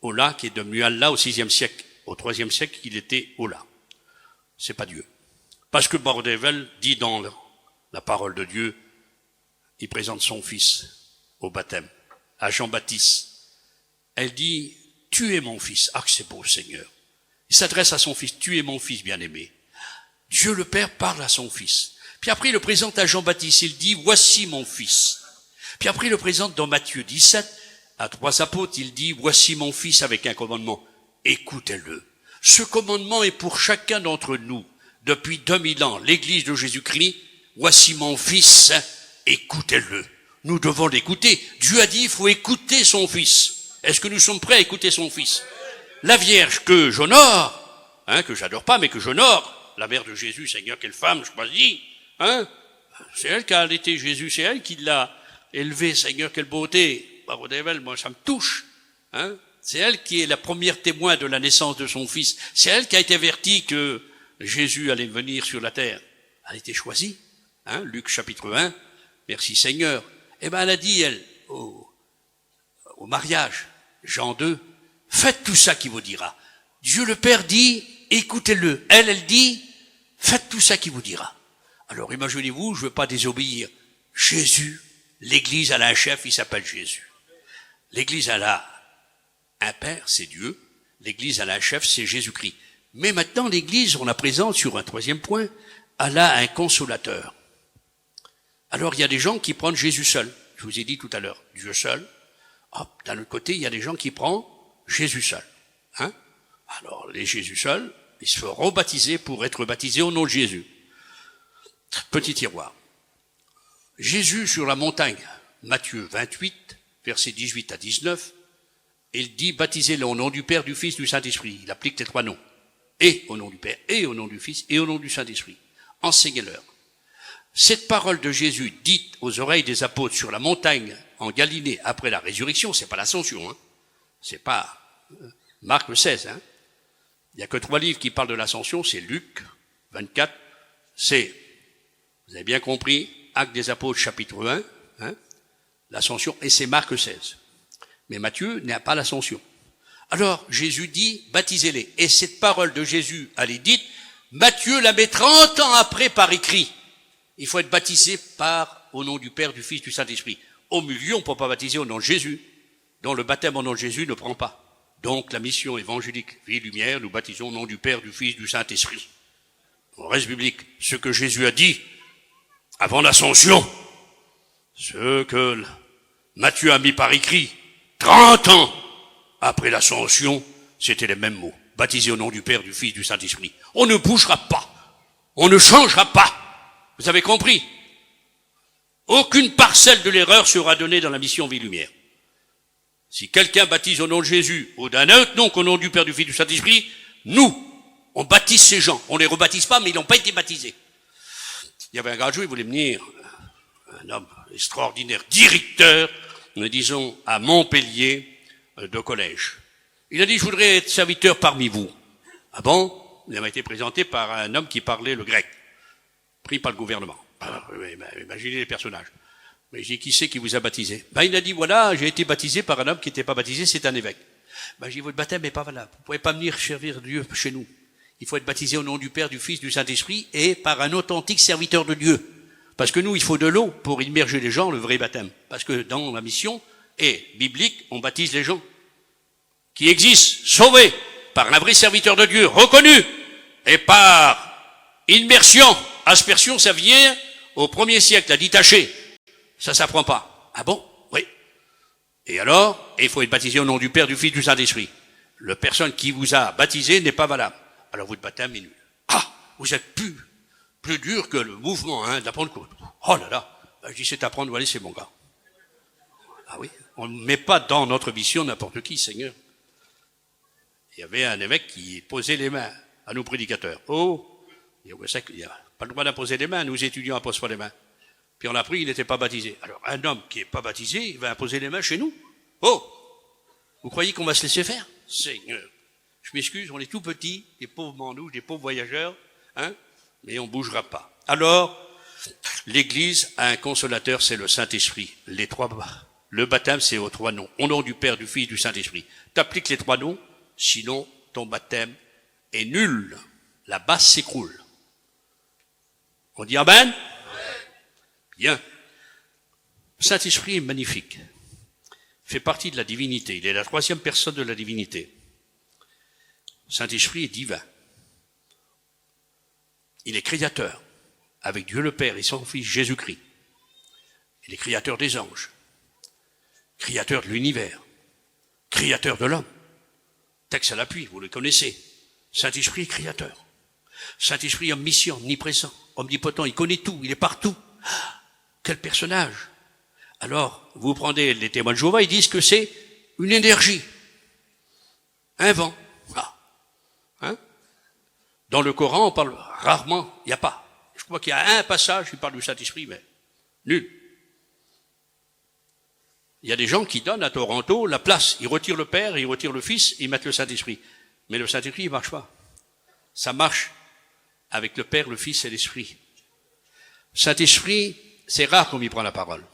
Ola, qui est devenu Allah au 6e siècle. Au 3e siècle, il était Ola. C'est pas Dieu. Parce que Bordével dit dans la parole de Dieu, il présente son fils au baptême, à Jean-Baptiste. Elle dit, tu es mon fils. Ah, que c'est beau, Seigneur. Il s'adresse à son fils, tu es mon fils bien-aimé. Dieu le Père parle à son fils. Puis après, il le présente à Jean-Baptiste. Il dit, voici mon fils. Puis après, il le présente dans Matthieu 17, à 3 apôtres. Il dit, voici mon fils avec un commandement. Écoutez-le. Ce commandement est pour chacun d'entre nous. Depuis 2000 ans, l'Église de Jésus-Christ, voici mon fils, écoutez-le. Nous devons l'écouter. Dieu a dit, il faut écouter son fils. Est-ce que nous sommes prêts à écouter son fils? La Vierge que j'honore, que j'adore pas, mais que j'honore, la mère de Jésus, Seigneur, quelle femme choisie, c'est elle qui a allaité Jésus, c'est elle qui l'a élevé, Seigneur, quelle beauté. Moi, ça me touche, C'est elle qui est la première témoin de la naissance de son fils. C'est elle qui a été avertie que Jésus allait venir sur la terre. Elle a été choisie. Luc chapitre 1. Merci Seigneur. Eh ben, elle a dit, elle, au mariage, Jean 2, faites tout ça qui vous dira. Dieu le Père dit, écoutez-le. Elle dit, faites tout ça qui vous dira. Alors imaginez-vous, je ne veux pas désobéir. Jésus, l'Église, elle a un chef, il s'appelle Jésus. L'Église, elle a un Père, c'est Dieu. L'Église, elle a un chef, c'est Jésus-Christ. Mais maintenant, l'Église, on la présente sur un 3e point, elle a un consolateur. Alors, il y a des gens qui prennent Jésus seul. Je vous ai dit tout à l'heure, Dieu seul. D'un autre côté, il y a des gens qui prennent Jésus seul. Alors, les Jésus seuls, ils se font rebaptiser pour être baptisés au nom de Jésus. Petit tiroir. Jésus sur la montagne, Matthieu 28, versets 18 à 19, il dit, baptisez-le au nom du Père, du Fils, du Saint-Esprit. Il applique les 3 noms. Et au nom du Père, et au nom du Fils, et au nom du Saint-Esprit. Enseignez-leur. Cette parole de Jésus dite aux oreilles des apôtres sur la montagne en Galilée après la résurrection, c'est pas l'ascension, c'est pas Marc 16, Il n'y a que 3 livres qui parlent de l'ascension, c'est Luc 24, c'est, vous avez bien compris, Actes des apôtres chapitre 1, l'ascension, et c'est Marc 16. Mais Matthieu n'a pas l'ascension. Alors, Jésus dit, baptisez-les. Et cette parole de Jésus, elle est dite, Matthieu la met 30 ans après par écrit. Il faut être baptisé au nom du Père, du Fils, du Saint-Esprit. Au milieu, on ne peut pas baptiser au nom de Jésus. Donc le baptême au nom de Jésus ne prend pas. Donc la mission évangélique, vie, lumière, nous baptisons au nom du Père, du Fils, du Saint-Esprit. On reste biblique. Ce que Jésus a dit avant l'ascension, ce que Matthieu a mis par écrit 30 ans après l'ascension, c'était les mêmes mots. Baptisé au nom du Père, du Fils, du Saint-Esprit. On ne bougera pas. On ne changera pas. Vous avez compris? Aucune parcelle de l'erreur sera donnée dans la mission vie-lumière. Si quelqu'un baptise au nom de Jésus ou d'un autre nom qu'au nom du Père, du Fils, du Saint-Esprit, nous, on baptise ces gens. On les rebaptise pas, mais ils n'ont pas été baptisés. Il y avait un gradué, il voulait venir, un homme extraordinaire, directeur, disons, à Montpellier, de collège. Il a dit, je voudrais être serviteur parmi vous. Ah bon? Il m'a été présenté par un homme qui parlait le grec, pris par le gouvernement. Alors, imaginez les personnages. Mais j'ai dit, qui c'est qui vous a baptisé? Il a dit, voilà, j'ai été baptisé par un homme qui n'était pas baptisé, c'est un évêque. J'ai dit, votre baptême n'est pas valable. Vous ne pouvez pas venir servir Dieu chez nous. Il faut être baptisé au nom du Père, du Fils, du Saint-Esprit et par un authentique serviteur de Dieu. Parce que nous, il faut de l'eau pour immerger les gens, le vrai baptême. Parce que dans la mission biblique, on baptise les gens qui existent, sauvés, par un vrai serviteur de Dieu, reconnu, et par immersion. Aspersion, ça vient au 1er siècle, a dit tâchez. Ça s'apprend pas. Ah bon? Oui. Et alors, il faut être baptisé au nom du Père, du Fils, du Saint-Esprit. La personne qui vous a baptisé n'est pas valable. Alors votre baptême est nul. Ah, vous êtes plus dur que le mouvement de la Pentecôte. Oh là là, je dis c'est à prendre ou à laisser, mon gars. Ah oui, on ne met pas dans notre mission n'importe qui, Seigneur. Il y avait un évêque qui posait les mains à nos prédicateurs. Oh, il n'y a pas le droit d'imposer les mains, nous étudiants n'imposent pas les mains. Puis on a appris, il n'était pas baptisé. Alors un homme qui n'est pas baptisé, il va imposer les mains chez nous. Oh, vous croyez qu'on va se laisser faire? Seigneur, je m'excuse, on est tout petits, des pauvres mandouches, des pauvres voyageurs, mais on ne bougera pas. Alors, l'Église a un consolateur, c'est le Saint-Esprit. Le baptême, c'est aux 3 noms. Au nom du Père, du Fils, du Saint-Esprit. Tu appliques les 3 noms, sinon ton baptême est nul. La base s'écroule. On dit Amen? Bien. Le Saint-Esprit est magnifique. Il fait partie de la divinité. Il est la 3e personne de la divinité. Le Saint-Esprit est divin. Il est créateur, avec Dieu le Père et son Fils Jésus-Christ. Il est créateur des anges, créateur de l'univers, créateur de l'homme. Texte à l'appui, vous le connaissez. Saint-Esprit est créateur. Saint-Esprit omniscient, omniprésent, omnipotent, il connaît tout, il est partout. Quel personnage! Alors, vous prenez les témoins de Jéhovah, ils disent que c'est une énergie, un vent. Dans le Coran, on parle rarement, il n'y a pas. Je crois qu'il y a un passage qui parle du Saint-Esprit, mais nul. Il y a des gens qui donnent à Toronto la place. Ils retirent le Père, ils retirent le Fils, ils mettent le Saint-Esprit. Mais le Saint-Esprit, il ne marche pas. Ça marche avec le Père, le Fils et l'Esprit. Saint-Esprit, c'est rare qu'on y prend la parole.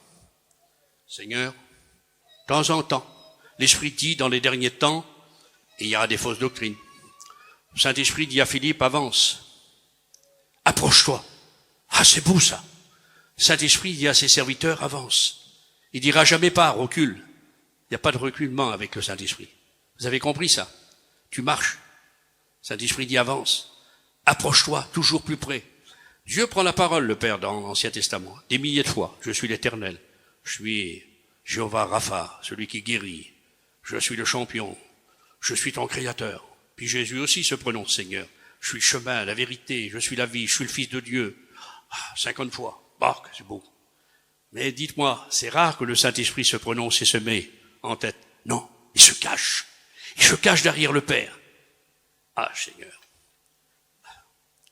Seigneur, de temps en temps, l'Esprit dit dans les derniers temps, il y aura des fausses doctrines. Saint-Esprit dit à Philippe, avance, approche-toi. Ah, c'est beau ça. Saint-Esprit dit à ses serviteurs, avance. Il dira jamais pas, recule. Il n'y a pas de reculement avec le Saint-Esprit. Vous avez compris ça? Tu marches. Saint-Esprit dit, avance. Approche-toi, toujours plus près. Dieu prend la parole, le Père, dans l'Ancien Testament, des milliers de fois. Je suis l'Éternel. Je suis Jéhovah Rapha, celui qui guérit. Je suis le champion. Je suis ton Créateur. Puis Jésus aussi se prononce, Seigneur. Je suis le chemin, la vérité, je suis la vie, je suis le Fils de Dieu. 50 fois. Bah, c'est beau. Mais dites-moi, c'est rare que le Saint-Esprit se prononce et se met en tête. Non, il se cache. Il se cache derrière le Père. Ah, Seigneur.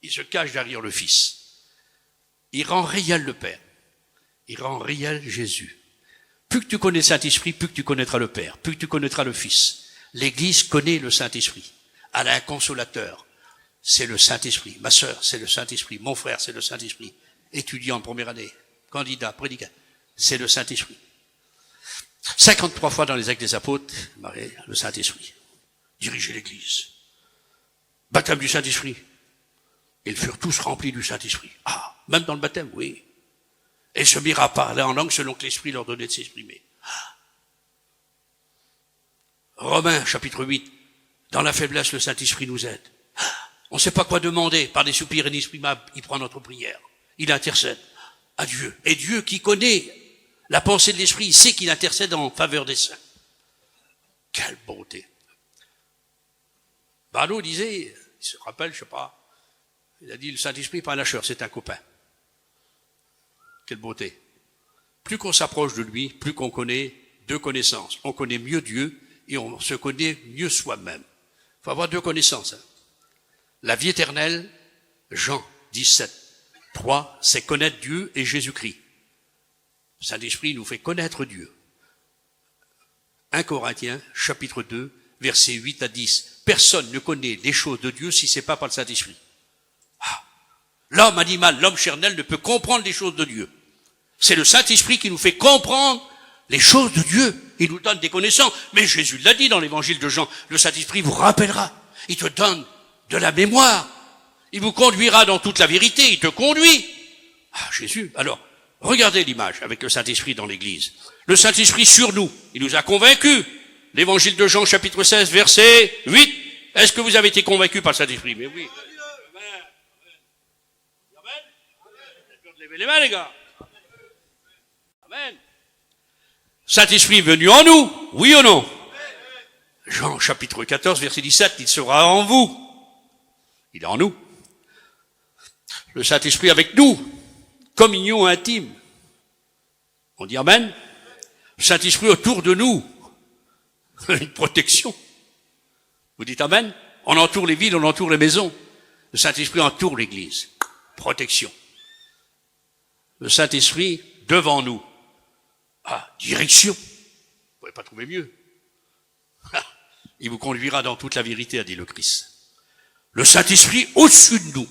Il se cache derrière le Fils. Il rend réel le Père. Il rend réel Jésus. Plus que tu connais le Saint-Esprit, plus que tu connaîtras le Père, plus que tu connaîtras le Fils. L'Église connaît le Saint-Esprit. Elle a un consolateur. C'est le Saint-Esprit. Ma sœur, c'est le Saint-Esprit. Mon frère, c'est le Saint-Esprit. Étudiant en première année, candidat, prédicateur, c'est le Saint-Esprit. 53 fois dans les Actes des Apôtres, le Saint-Esprit. Diriger l'Église. Baptême du Saint-Esprit. Ils furent tous remplis du Saint-Esprit. Ah, même dans le baptême, oui. Et se mirent à parler en langue selon que l'Esprit leur donnait de s'exprimer. Romains, chapitre 8. Dans la faiblesse, le Saint-Esprit nous aide. On ne sait pas quoi demander. Par des soupirs inexprimables, il prend notre prière. Il intercède à Dieu. Et Dieu qui connaît la pensée de l'Esprit, il sait qu'il intercède en faveur des saints. Quelle bonté. Barlow disait, il se rappelle, je sais pas, il a dit, le Saint-Esprit n'est pas un lâcheur, c'est un copain. Quelle beauté. Plus qu'on s'approche de lui, plus qu'on connaît deux connaissances. On connaît mieux Dieu et on se connaît mieux soi-même. Il faut avoir deux connaissances. La vie éternelle, Jean 17, 3, c'est connaître Dieu et Jésus-Christ. Le Saint-Esprit nous fait connaître Dieu. 1 Corinthiens, chapitre 2, versets 8 à 10. Personne ne connaît les choses de Dieu si ce n'est pas par le Saint-Esprit. L'homme animal, l'homme charnel ne peut comprendre les choses de Dieu. C'est le Saint-Esprit qui nous fait comprendre les choses de Dieu. Il nous donne des connaissances. Mais Jésus l'a dit dans l'évangile de Jean, le Saint-Esprit vous rappellera. Il te donne de la mémoire. Il vous conduira dans toute la vérité. Il te conduit. Ah, Jésus. Alors, regardez l'image avec le Saint-Esprit dans l'église. Le Saint-Esprit sur nous. Il nous a convaincus. L'évangile de Jean, chapitre 16, verset 8. Est-ce que vous avez été convaincus par le Saint-Esprit? Mais oui. Levez les mains, les gars. Amen. Saint-Esprit est venu en nous, oui ou non? Jean chapitre 14, verset 17, il sera en vous. Il est en nous. Le Saint-Esprit avec nous. Communion intime. On dit amen. Le Saint-Esprit autour de nous. Une protection. Vous dites amen? On entoure les villes, on entoure les maisons. Le Saint-Esprit entoure l'église. Protection. Le Saint-Esprit devant nous. Ah, direction. Vous ne pouvez pas trouver mieux. Il vous conduira dans toute la vérité, a dit le Christ. Le Saint-Esprit au-dessus de nous.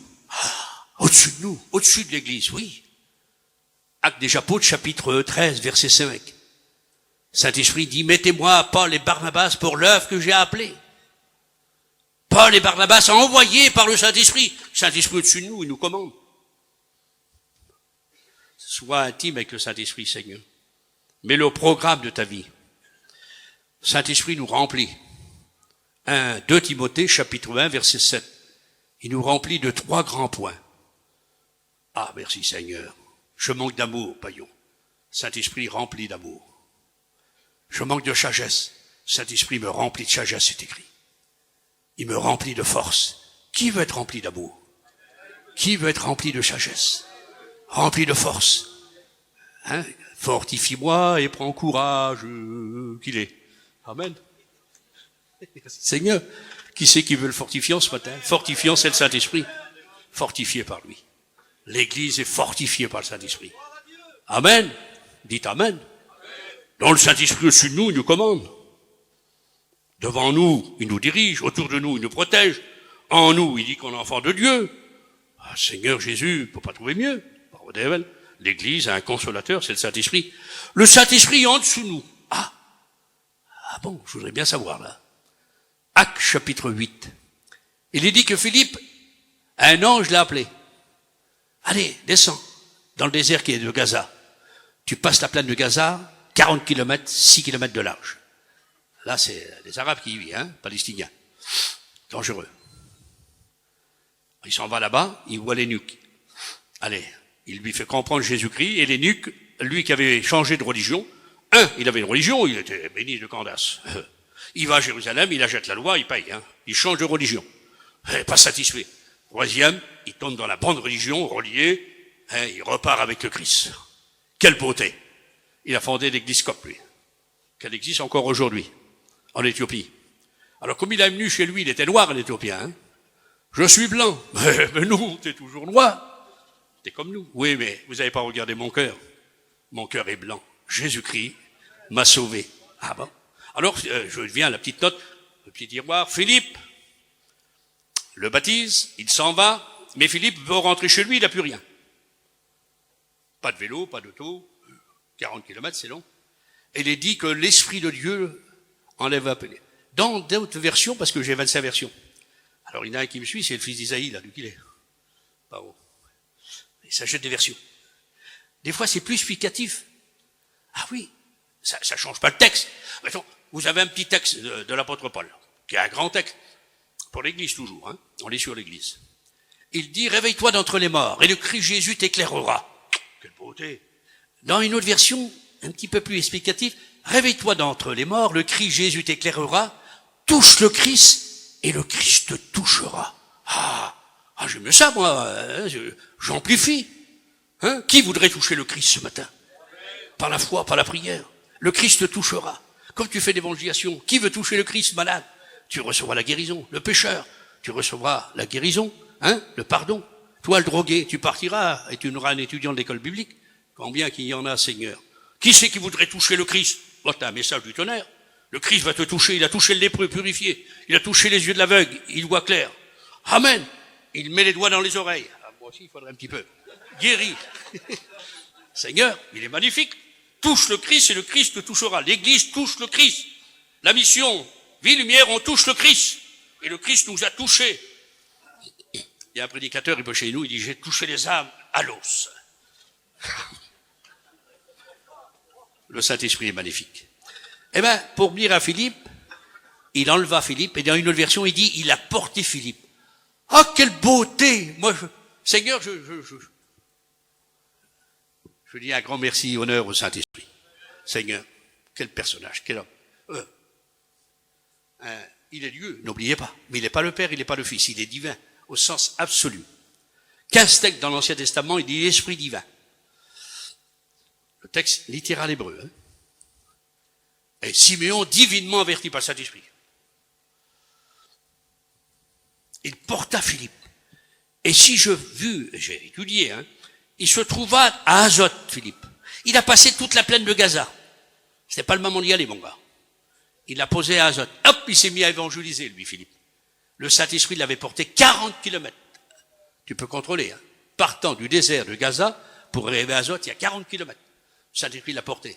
Au-dessus de nous, au-dessus de l'église, oui. Actes des Apôtres, chapitre 13, verset 5. Saint-Esprit dit, mettez-moi Paul et Barnabas pour l'œuvre que j'ai appelée. Paul et Barnabas envoyés par le Saint-Esprit. Saint-Esprit au-dessus de nous, il nous commande. Sois intime avec le Saint-Esprit, Seigneur. Mets-le au programme de ta vie. Saint-Esprit nous remplit. 2 Timothée, chapitre 1, verset 7. Il nous remplit de 3 grands points. Ah, merci Seigneur. Je manque d'amour, paillon. Saint-Esprit rempli d'amour. Je manque de sagesse. Saint-Esprit me remplit de sagesse, c'est écrit. Il me remplit de force. Qui veut être rempli d'amour? Qui veut être rempli de sagesse? Rempli de force. Hein? Fortifie-moi et prends courage qu'il est. Amen. Seigneur, qui c'est qui veut le fortifiant ce matin? Fortifiant, c'est le Saint-Esprit. Fortifié par lui. L'église est fortifiée par le Saint-Esprit. Amen. Dites amen. Dans le Saint-Esprit au-dessus de nous, il nous commande. Devant nous, il nous dirige. Autour de nous, il nous protège. En nous, il dit qu'on est enfant de Dieu. Ah, Seigneur Jésus, il ne peut pas trouver mieux. L'église a un consolateur, c'est le Saint-Esprit. Le Saint-Esprit est en dessous de nous. Ah bon, je voudrais bien savoir là. Actes chapitre 8. Il est dit que Philippe, un ange l'a appelé. Allez, descends dans le désert qui est de Gaza. Tu passes la plaine de Gaza, 40 km, 6 km de large. Là, c'est les Arabes qui y vivent, hein, palestiniens. Dangereux. Il s'en va là-bas, il voit l'eunuque. Allez, il lui fait comprendre Jésus-Christ, et l'eunuque, lui qui avait changé de religion, il avait une religion, il était béni de Candace. Il va à Jérusalem, il achète la loi, il paye, hein. Il change de religion. Pas satisfait. Troisième, il tombe dans la bonne religion, relié, il repart avec le Christ. Quelle beauté! Il a fondé l'église copte, lui, qu'elle existe encore aujourd'hui, en Éthiopie. Alors, comme il est venu chez lui, il était noir, l'Éthiopien, hein. Je suis blanc. Mais nous, t'es toujours noir. T'es comme nous. Oui, mais vous n'avez pas regardé mon cœur. Mon cœur est blanc. Jésus-Christ m'a sauvé. Ah bon? Alors, je viens à la petite note, le petit tiroir. Philippe le baptise, il s'en va, mais Philippe veut rentrer chez lui, il n'a plus rien. Pas de vélo, pas d'auto, 40 km, c'est long. Et il est dit que l'Esprit de Dieu enlève un peu. Dans d'autres versions, parce que j'ai 25 versions. Alors il y en a un qui me suit, c'est le fils d'Isaïe, là, d'où qu'il est. Pas haut. Il s'achète des versions. Des fois, c'est plus explicatif. Ah oui, ça change pas le texte. Attends, vous avez un petit texte de l'apôtre Paul, qui est un grand texte, pour l'église toujours, hein. On est sur l'église. Il dit, réveille-toi d'entre les morts, et le cri Jésus t'éclairera. Quelle beauté. Dans une autre version, un petit peu plus explicative, réveille-toi d'entre les morts, le cri Jésus t'éclairera, touche le Christ, et le Christ te touchera. Ah, j'aime mieux ça, moi, hein, j'amplifie. Hein? Qui voudrait toucher le Christ ce matin? Par la foi, par la prière. Le Christ te touchera. Comme tu fais l'évangélisation, qui veut toucher le Christ malade? Tu recevras la guérison. Le pécheur, tu recevras la guérison, hein, le pardon. Toi, le drogué, tu partiras et tu auras un étudiant de l'école biblique. Combien qu'il y en a, Seigneur? Qui c'est qui voudrait toucher le Christ? Oh, t'as un message du tonnerre. Le Christ va te toucher. Il a touché le lépreux purifié. Il a touché les yeux de l'aveugle. Il voit clair. Amen. Il met les doigts dans les oreilles. Ah, moi aussi, il faudrait un petit peu. Guéri. Seigneur, il est magnifique. Touche le Christ et le Christ te touchera. L'église touche le Christ. La mission, vie, lumière, on touche le Christ. Et le Christ nous a touchés. Il y a un prédicateur, il peut chez nous, il dit, j'ai touché les âmes à l'os. Le Saint-Esprit est magnifique. Eh bien, pour venir à Philippe, il enleva Philippe, et dans une autre version, il dit, il a porté Philippe. Ah, quelle beauté! Moi, Seigneur, Je dis un grand merci, honneur au Saint-Esprit. Seigneur, quel personnage, quel homme. Il est Dieu, n'oubliez pas. Mais il n'est pas le Père, il n'est pas le Fils, il est divin, au sens absolu. 15 textes dans l'Ancien Testament, il dit l'Esprit divin. Le texte littéral hébreu. Hein. Et Siméon, divinement averti par le Saint-Esprit. Il porta Philippe. Et si j'ai étudié, hein, il se trouva à Azote, Philippe. Il a passé toute la plaine de Gaza. C'était pas le moment d'y aller, mon gars. Il l'a posé à Azote. Hop, il s'est mis à évangéliser, lui, Philippe. Le Saint-Esprit l'avait porté 40 kilomètres. Tu peux contrôler, hein. Partant du désert de Gaza, pour arriver à Azote, il y a 40 kilomètres. Le Saint-Esprit l'a porté. Le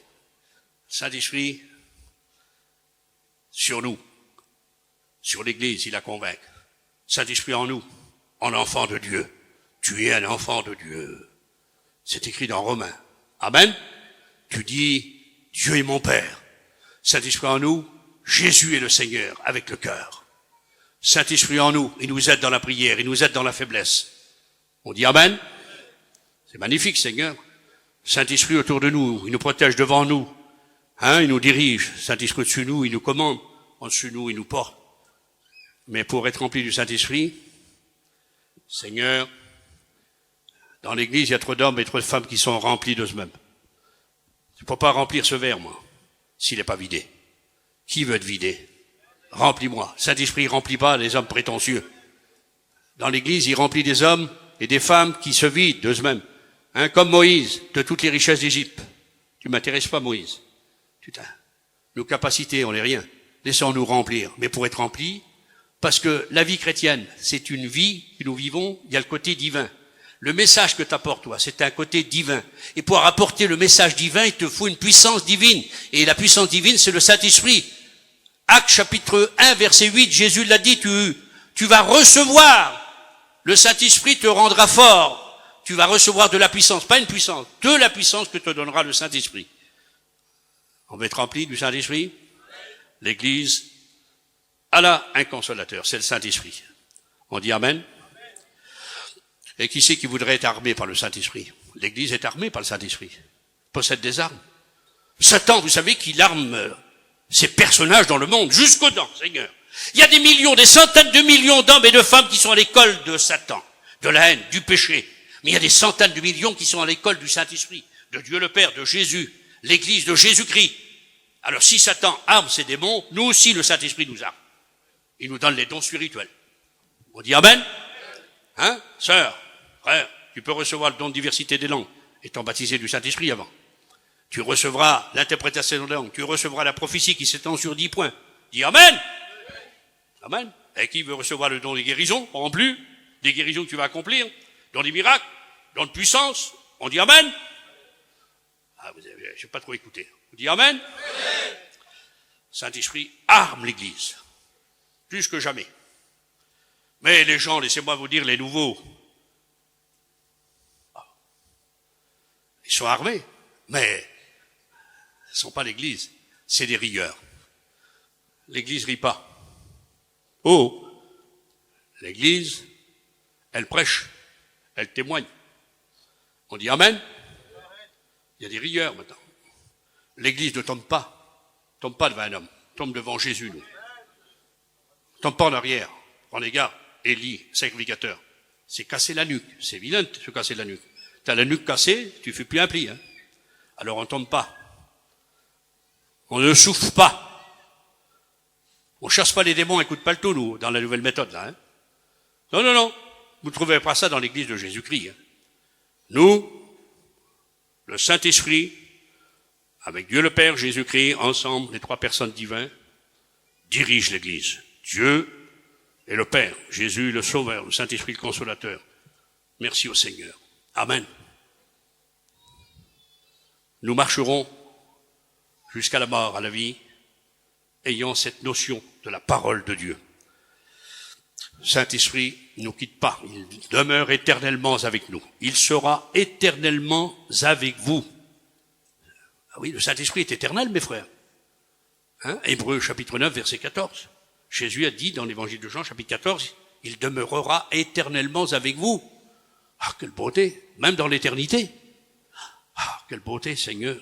Saint-Esprit, sur nous, sur l'Église, il la convainc. Saint-Esprit en nous, en enfant de Dieu. Tu es un enfant de Dieu. C'est écrit dans Romains. Amen. Tu dis, Dieu est mon Père. Saint-Esprit en nous, Jésus est le Seigneur, avec le cœur. Saint-Esprit en nous, il nous aide dans la prière, il nous aide dans la faiblesse. On dit Amen. C'est magnifique, Seigneur. Saint-Esprit autour de nous, il nous protège devant nous. Hein, il nous dirige. Saint-Esprit au-dessus de nous, il nous commande. En dessous de nous, il nous porte. Mais pour être rempli du Saint-Esprit, Seigneur, dans l'Église, il y a trop d'hommes et trop de femmes qui sont remplis de eux-mêmes. Je ne peux pas remplir ce verre, moi, s'il n'est pas vidé. Qui veut être vidé? Remplis-moi. Saint-Esprit ne remplit pas les hommes prétentieux. Dans l'Église, il remplit des hommes et des femmes qui se vident d'eux-mêmes. Hein, comme Moïse, de toutes les richesses d'Égypte. Tu ne m'intéresses pas, Moïse. Putain. Nos capacités, on n'est rien. Laissons-nous remplir. Mais pour être remplis, parce que la vie chrétienne, c'est une vie que nous vivons, il y a le côté divin. Le message que t'apportes, toi, c'est un côté divin. Et pour apporter le message divin, il te faut une puissance divine. Et la puissance divine, c'est le Saint-Esprit. Actes chapitre 1, verset 8, Jésus l'a dit, tu vas recevoir. Le Saint-Esprit te rendra fort. Tu vas recevoir de la puissance, pas une puissance, de la puissance que te donnera le Saint-Esprit. On va être rempli du Saint-Esprit. L'Église, elle a un consolateur, c'est le Saint-Esprit. On dit Amen. Et qui c'est qui voudrait être armé par le Saint-Esprit? L'Église est armée par le Saint-Esprit. Possède des armes. Satan, vous savez qu'il arme ces personnages dans le monde, jusqu'aux dents, Seigneur. Il y a des millions, des centaines de millions d'hommes et de femmes qui sont à l'école de Satan, de la haine, du péché. Mais il y a des centaines de millions qui sont à l'école du Saint-Esprit, de Dieu le Père, de Jésus, l'Église de Jésus-Christ. Alors si Satan arme ces démons, nous aussi le Saint-Esprit nous arme. Il nous donne les dons spirituels. On dit Amen? Hein? Sœur, frère, tu peux recevoir le don de diversité des langues, étant baptisé du Saint-Esprit avant. Tu recevras l'interprétation des langues, tu recevras la prophétie qui s'étend sur 10 points. Dis Amen. Amen. Et qui veut recevoir le don des guérisons, en plus, des guérisons que tu vas accomplir, don des miracles, don de puissance, on dit Amen. Ah, vous avez, je n'ai pas trop écouté. On dit Amen. Amen. Saint-Esprit arme l'Église, plus que jamais. Mais les gens, laissez-moi vous dire, les nouveaux, ils sont armés, mais ce ne sont pas l'Église, c'est des rieurs. L'Église rit pas. Oh, l'Église, elle prêche, elle témoigne. On dit Amen. Il y a des rieurs maintenant. L'Église ne tombe pas devant un homme, tombe devant Jésus, nous. Tombe pas en arrière, prends les gars, Élie, sacrificateur. C'est casser la nuque, c'est vilain de se casser la nuque. T'as la nuque cassée, tu fais plus un pli, hein. Alors on tombe pas. On ne souffle pas. On chasse pas les démons, un coup de palto, nous, dans la nouvelle méthode, là, hein. Non, non, non. Vous ne trouverez pas ça dans l'église de Jésus-Christ, hein. Nous, le Saint-Esprit, avec Dieu le Père, Jésus-Christ, ensemble, les trois personnes divines, dirigent l'église. Dieu et le Père, Jésus le Sauveur, le Saint-Esprit le Consolateur. Merci au Seigneur. Amen. Nous marcherons jusqu'à la mort, à la vie, ayant cette notion de la parole de Dieu. Saint-Esprit ne nous quitte pas, il demeure éternellement avec nous. Il sera éternellement avec vous. Ah oui, le Saint-Esprit est éternel, mes frères. Hein? Hébreux chapitre 9, verset 14. Jésus a dit dans l'évangile de Jean, chapitre 14, il demeurera éternellement avec vous. Ah, quelle beauté, même dans l'éternité. Ah, quelle beauté, Seigneur.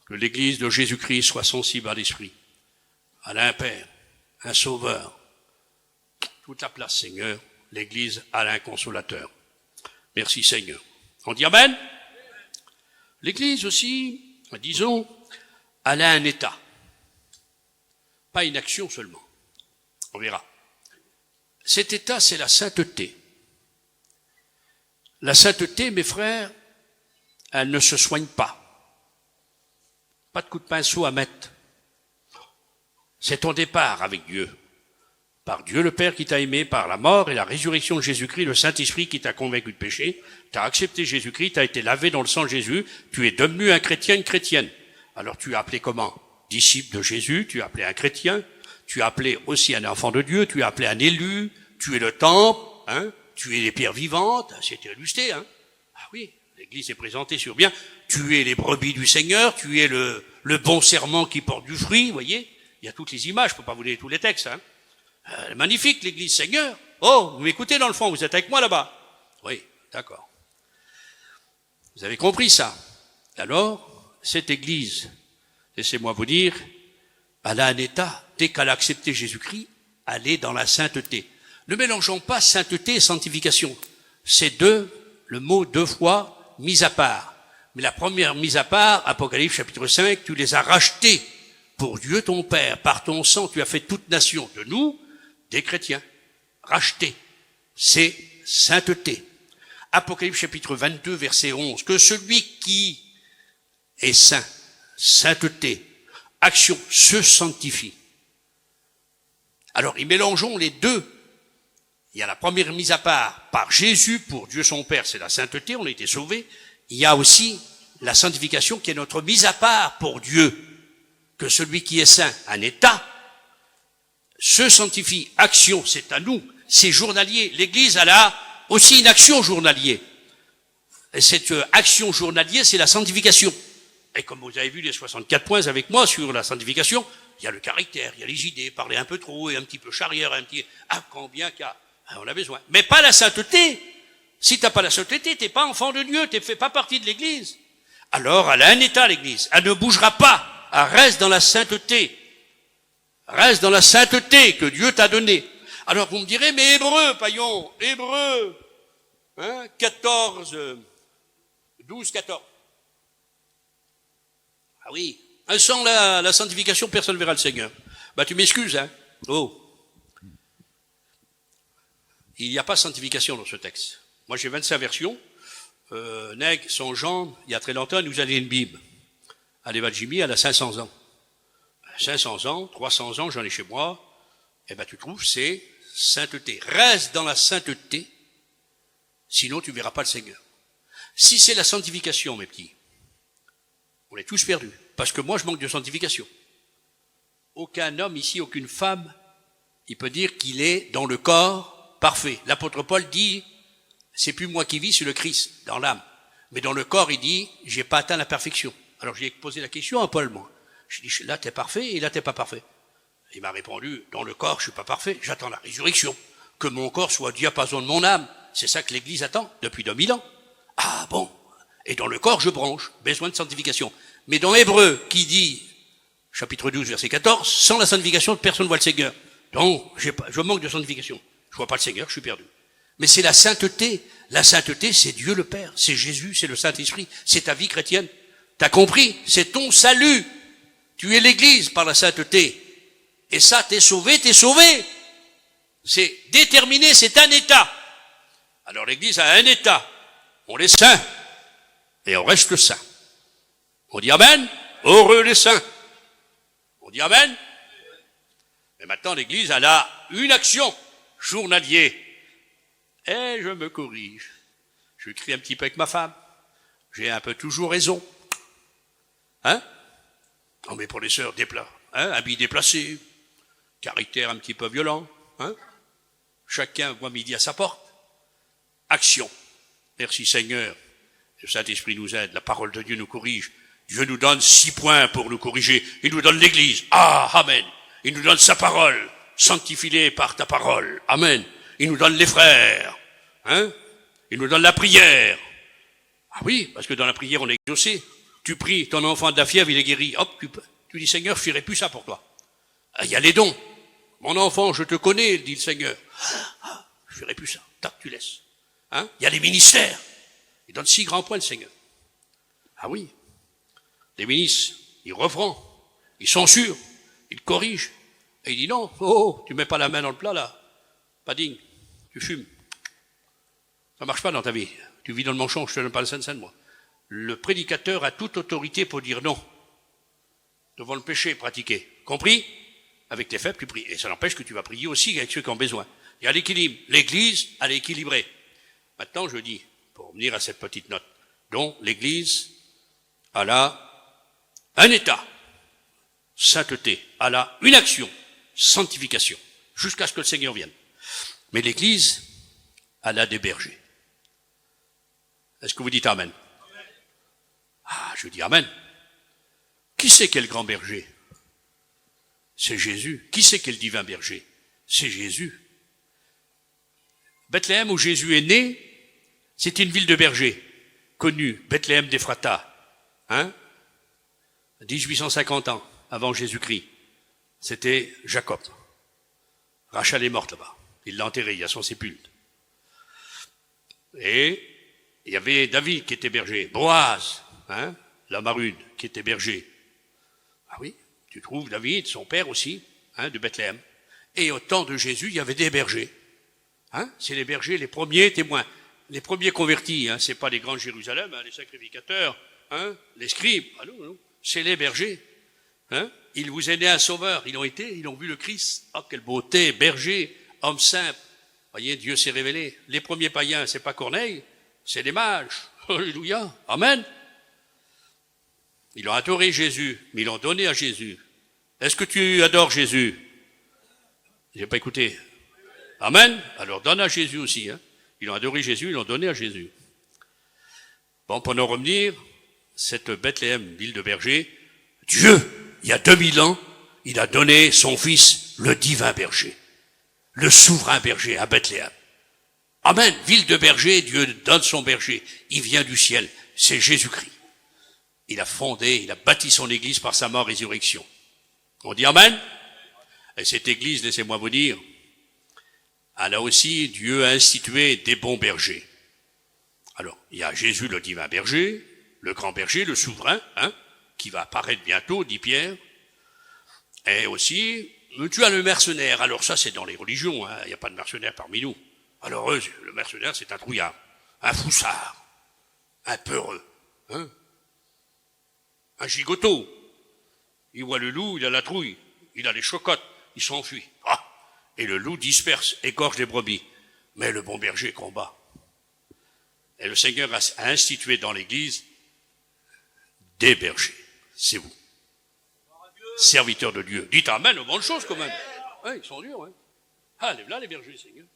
Que l'Église de Jésus-Christ soit sensible à l'Esprit, à l'Impère, un Sauveur. Toute la place, Seigneur, l'Église a un Consolateur. Merci, Seigneur. On dit Amen? L'Église aussi, disons, elle a un état. Pas une action seulement. On verra. Cet état, c'est la sainteté. La sainteté, mes frères, elle ne se soigne pas. Pas de coup de pinceau à mettre. C'est ton départ avec Dieu. Par Dieu le Père qui t'a aimé, par la mort et la résurrection de Jésus-Christ, le Saint-Esprit qui t'a convaincu de péché, t'as accepté Jésus-Christ, t'as été lavé dans le sang de Jésus, tu es devenu un chrétien, une chrétienne. Alors tu es appelé comment? Disciple de Jésus, tu es appelé un chrétien, tu es appelé aussi un enfant de Dieu, tu es appelé un élu, tu es le temple, hein, tu es les pierres vivantes, c'était illustré, hein. Ah oui, l'Église est présentée sur bien, tu es les brebis du Seigneur, tu es le bon serment qui porte du fruit, vous voyez, il y a toutes les images, je ne peux pas vous lire tous les textes, hein. Magnifique l'Église, Seigneur. Oh, vous m'écoutez dans le fond, vous êtes avec moi là-bas. Oui, d'accord. Vous avez compris ça. Alors, cette Église, laissez-moi vous dire, elle a un état, dès qu'elle a accepté Jésus-Christ, elle est dans la sainteté. Ne mélangeons pas sainteté et sanctification. C'est le mot deux fois, mis à part. Mais la première mise à part, Apocalypse chapitre 5, tu les as rachetés pour Dieu ton Père. Par ton sang, tu as fait toute nation de nous, des chrétiens. Rachetés. C'est sainteté. Apocalypse chapitre 22, verset 11. Que celui qui est saint, sainteté, action, se sanctifie. Alors, mélangeons les deux. Il y a la première mise à part par Jésus pour Dieu son Père, c'est la sainteté, on a été sauvés. Il y a aussi la sanctification qui est notre mise à part pour Dieu. Que celui qui est saint, un état, se sanctifie. Action, c'est à nous, c'est journalier. L'Église, elle a aussi une action journalier. Et cette action journalier, c'est la sanctification. Et comme vous avez vu les 64 points avec moi sur la sanctification, il y a le caractère, il y a les idées, parler un peu trop et un petit peu charrière, un petit, combien qu'il y a, on a besoin. Mais pas la sainteté. Si t'as pas la sainteté, t'es pas enfant de Dieu, t'es fait pas partie de l'Église. Alors, elle a un état, l'Église. Elle ne bougera pas. Elle reste dans la sainteté. Reste dans la sainteté que Dieu t'a donnée. Alors, vous me direz, mais Hébreux, paillon, Hébreux, 12, 14. Ah oui. Sans la sanctification, personne ne verra le Seigneur. Bah, tu m'excuses, hein. Oh. Il n'y a pas de sanctification dans ce texte. Moi, j'ai 25 versions. Nègre, son Jean, il y a très longtemps, il nous a donné une Bible. À l'Évangile, elle a 500 ans. 500 ans, 300 ans, j'en ai chez moi. Eh ben, tu trouves, c'est sainteté. Reste dans la sainteté, sinon tu ne verras pas le Seigneur. Si c'est la sanctification, mes petits, on est tous perdus. Parce que moi, je manque de sanctification. Aucun homme ici, aucune femme, il peut dire qu'il est dans le corps parfait. L'apôtre Paul dit, c'est plus moi qui vis, c'est le Christ, dans l'âme. Mais dans le corps, il dit, j'ai pas atteint la perfection. Alors, j'ai posé la question à Paul, moi. Je dis, là, t'es parfait, et là, t'es pas parfait. Il m'a répondu, dans le corps, je suis pas parfait, j'attends la résurrection. Que mon corps soit au diapason de mon âme. C'est ça que l'Église attend, depuis 2000 ans. Ah bon. Et dans le corps, je branche. Besoin de sanctification. Mais dans Hébreux, qui dit, chapitre 12, verset 14, sans la sanctification, personne ne voit le Seigneur. Donc, je manque de sanctification. Je vois pas le Seigneur, je suis perdu. Mais c'est la sainteté. La sainteté, c'est Dieu le Père, c'est Jésus, c'est le Saint-Esprit, c'est ta vie chrétienne. T'as compris? C'est ton salut. Tu es l'Église par la sainteté. Et ça, t'es sauvé, t'es sauvé. C'est déterminé, c'est un état. Alors l'Église a un état. On est saint. Et on reste saint. On dit Amen. Heureux les saints. On dit Amen. Mais maintenant, l'Église, elle a une action journalière. Et je me corrige. Je crie un petit peu avec ma femme. J'ai un peu toujours raison. Hein? Non, mais pour les sœurs, habits déplacés, caractère un petit peu violent, hein? Chacun voit midi à sa porte. Action. Merci Seigneur. Le Saint-Esprit nous aide, la parole de Dieu nous corrige. Dieu nous donne 6 points pour nous corriger. Il nous donne l'Église. Ah, Amen. Il nous donne sa parole. Sanctifie-les par ta parole. Amen. Il nous donne les frères. Hein? Il nous donne la prière. Ah oui, parce que dans la prière, on est exaucé. Tu pries, ton enfant a de la fièvre, il est guéri. Hop, tu dis, Seigneur, je ferai plus ça pour toi. Ah, il y a les dons. Mon enfant, je te connais, dit le Seigneur. Je ferai plus ça. Tac, tu laisses. Hein? Il y a les ministères. Il donne 6 grands points, le Seigneur. Ah oui. Les ministres, ils reprennent, ils censurent, ils corrigent. Et il dit non, tu mets pas la main dans le plat là. Pas digne. Tu fumes. Ça marche pas dans ta vie. Tu vis dans le manchon, je te donne pas le Sainte-Seine, moi. Le prédicateur a toute autorité pour dire non. Devant le péché pratiqué. Compris? Avec tes faibles, tu pries. Et ça n'empêche que tu vas prier aussi avec ceux qui ont besoin. Il y a l'équilibre. L'Église, elle est équilibrée. Maintenant, je dis, pour revenir à cette petite note, dont l'Église, elle a un état, sainteté, elle a une action, sanctification, jusqu'à ce que le Seigneur vienne. Mais l'Église, elle a des bergers. Est-ce que vous dites Amen? Ah, je dis Amen. Qui c'est qui est le grand berger? C'est Jésus. Qui c'est qui est le divin berger? C'est Jésus. Bethléem, où Jésus est né, c'était une ville de bergers, connue, Bethléem d'Ephrata. 1850 ans avant Jésus-Christ. C'était Jacob. Rachel est morte là-bas. Il l'a enterré, il y a son sépulcre. Et il y avait David qui était berger, Boaz, la marune, qui était berger. Ah oui, tu trouves David, son père aussi, de Bethléem. Et au temps de Jésus, il y avait des bergers. C'est les bergers, les premiers témoins, les premiers convertis. C'est pas les grands de Jérusalem, les sacrificateurs, les scribes. Ah non, c'est les bergers. Il vous est né un sauveur. Ils ont vu le Christ. Oh, quelle beauté, berger, homme simple. Voyez, Dieu s'est révélé. Les premiers païens, c'est pas Corneille, c'est les mages. Alléluia. Amen. Ils ont adoré Jésus, mais ils l'ont donné à Jésus. Est-ce que tu adores Jésus? J'ai pas écouté. Amen. Alors donne à Jésus aussi. Ils ont adoré Jésus, ils l'ont donné à Jésus. Bon, pour en revenir, cette Bethléem, ville de berger, Dieu, il y a 2000 ans, il a donné son fils, le divin berger, le souverain berger à Bethléem. Amen. Ville de berger, Dieu donne son berger. Il vient du ciel. C'est Jésus-Christ. Il a fondé, il a bâti son église par sa mort et résurrection. On dit Amen. Et cette église, laissez-moi vous dire, elle a aussi, Dieu a institué des bons bergers. Alors, il y a Jésus le divin berger, le grand berger, le souverain, qui va apparaître bientôt, dit Pierre. Et aussi, tu as le mercenaire. Alors ça, c'est dans les religions, il n'y a pas de mercenaire parmi nous. Alors le mercenaire, c'est un trouillard, un foussard, un peureux, un gigoto. Il voit le loup, il a la trouille, il a les chocottes, il s'enfuit. Et le loup disperse, égorge les brebis. Mais le bon berger combat. Et le Seigneur a institué dans l'Église des bergers. C'est vous. Serviteurs de Dieu. Dites Amen aux bonnes choses quand même. Ils sont durs. Lève là les bergers, Seigneur.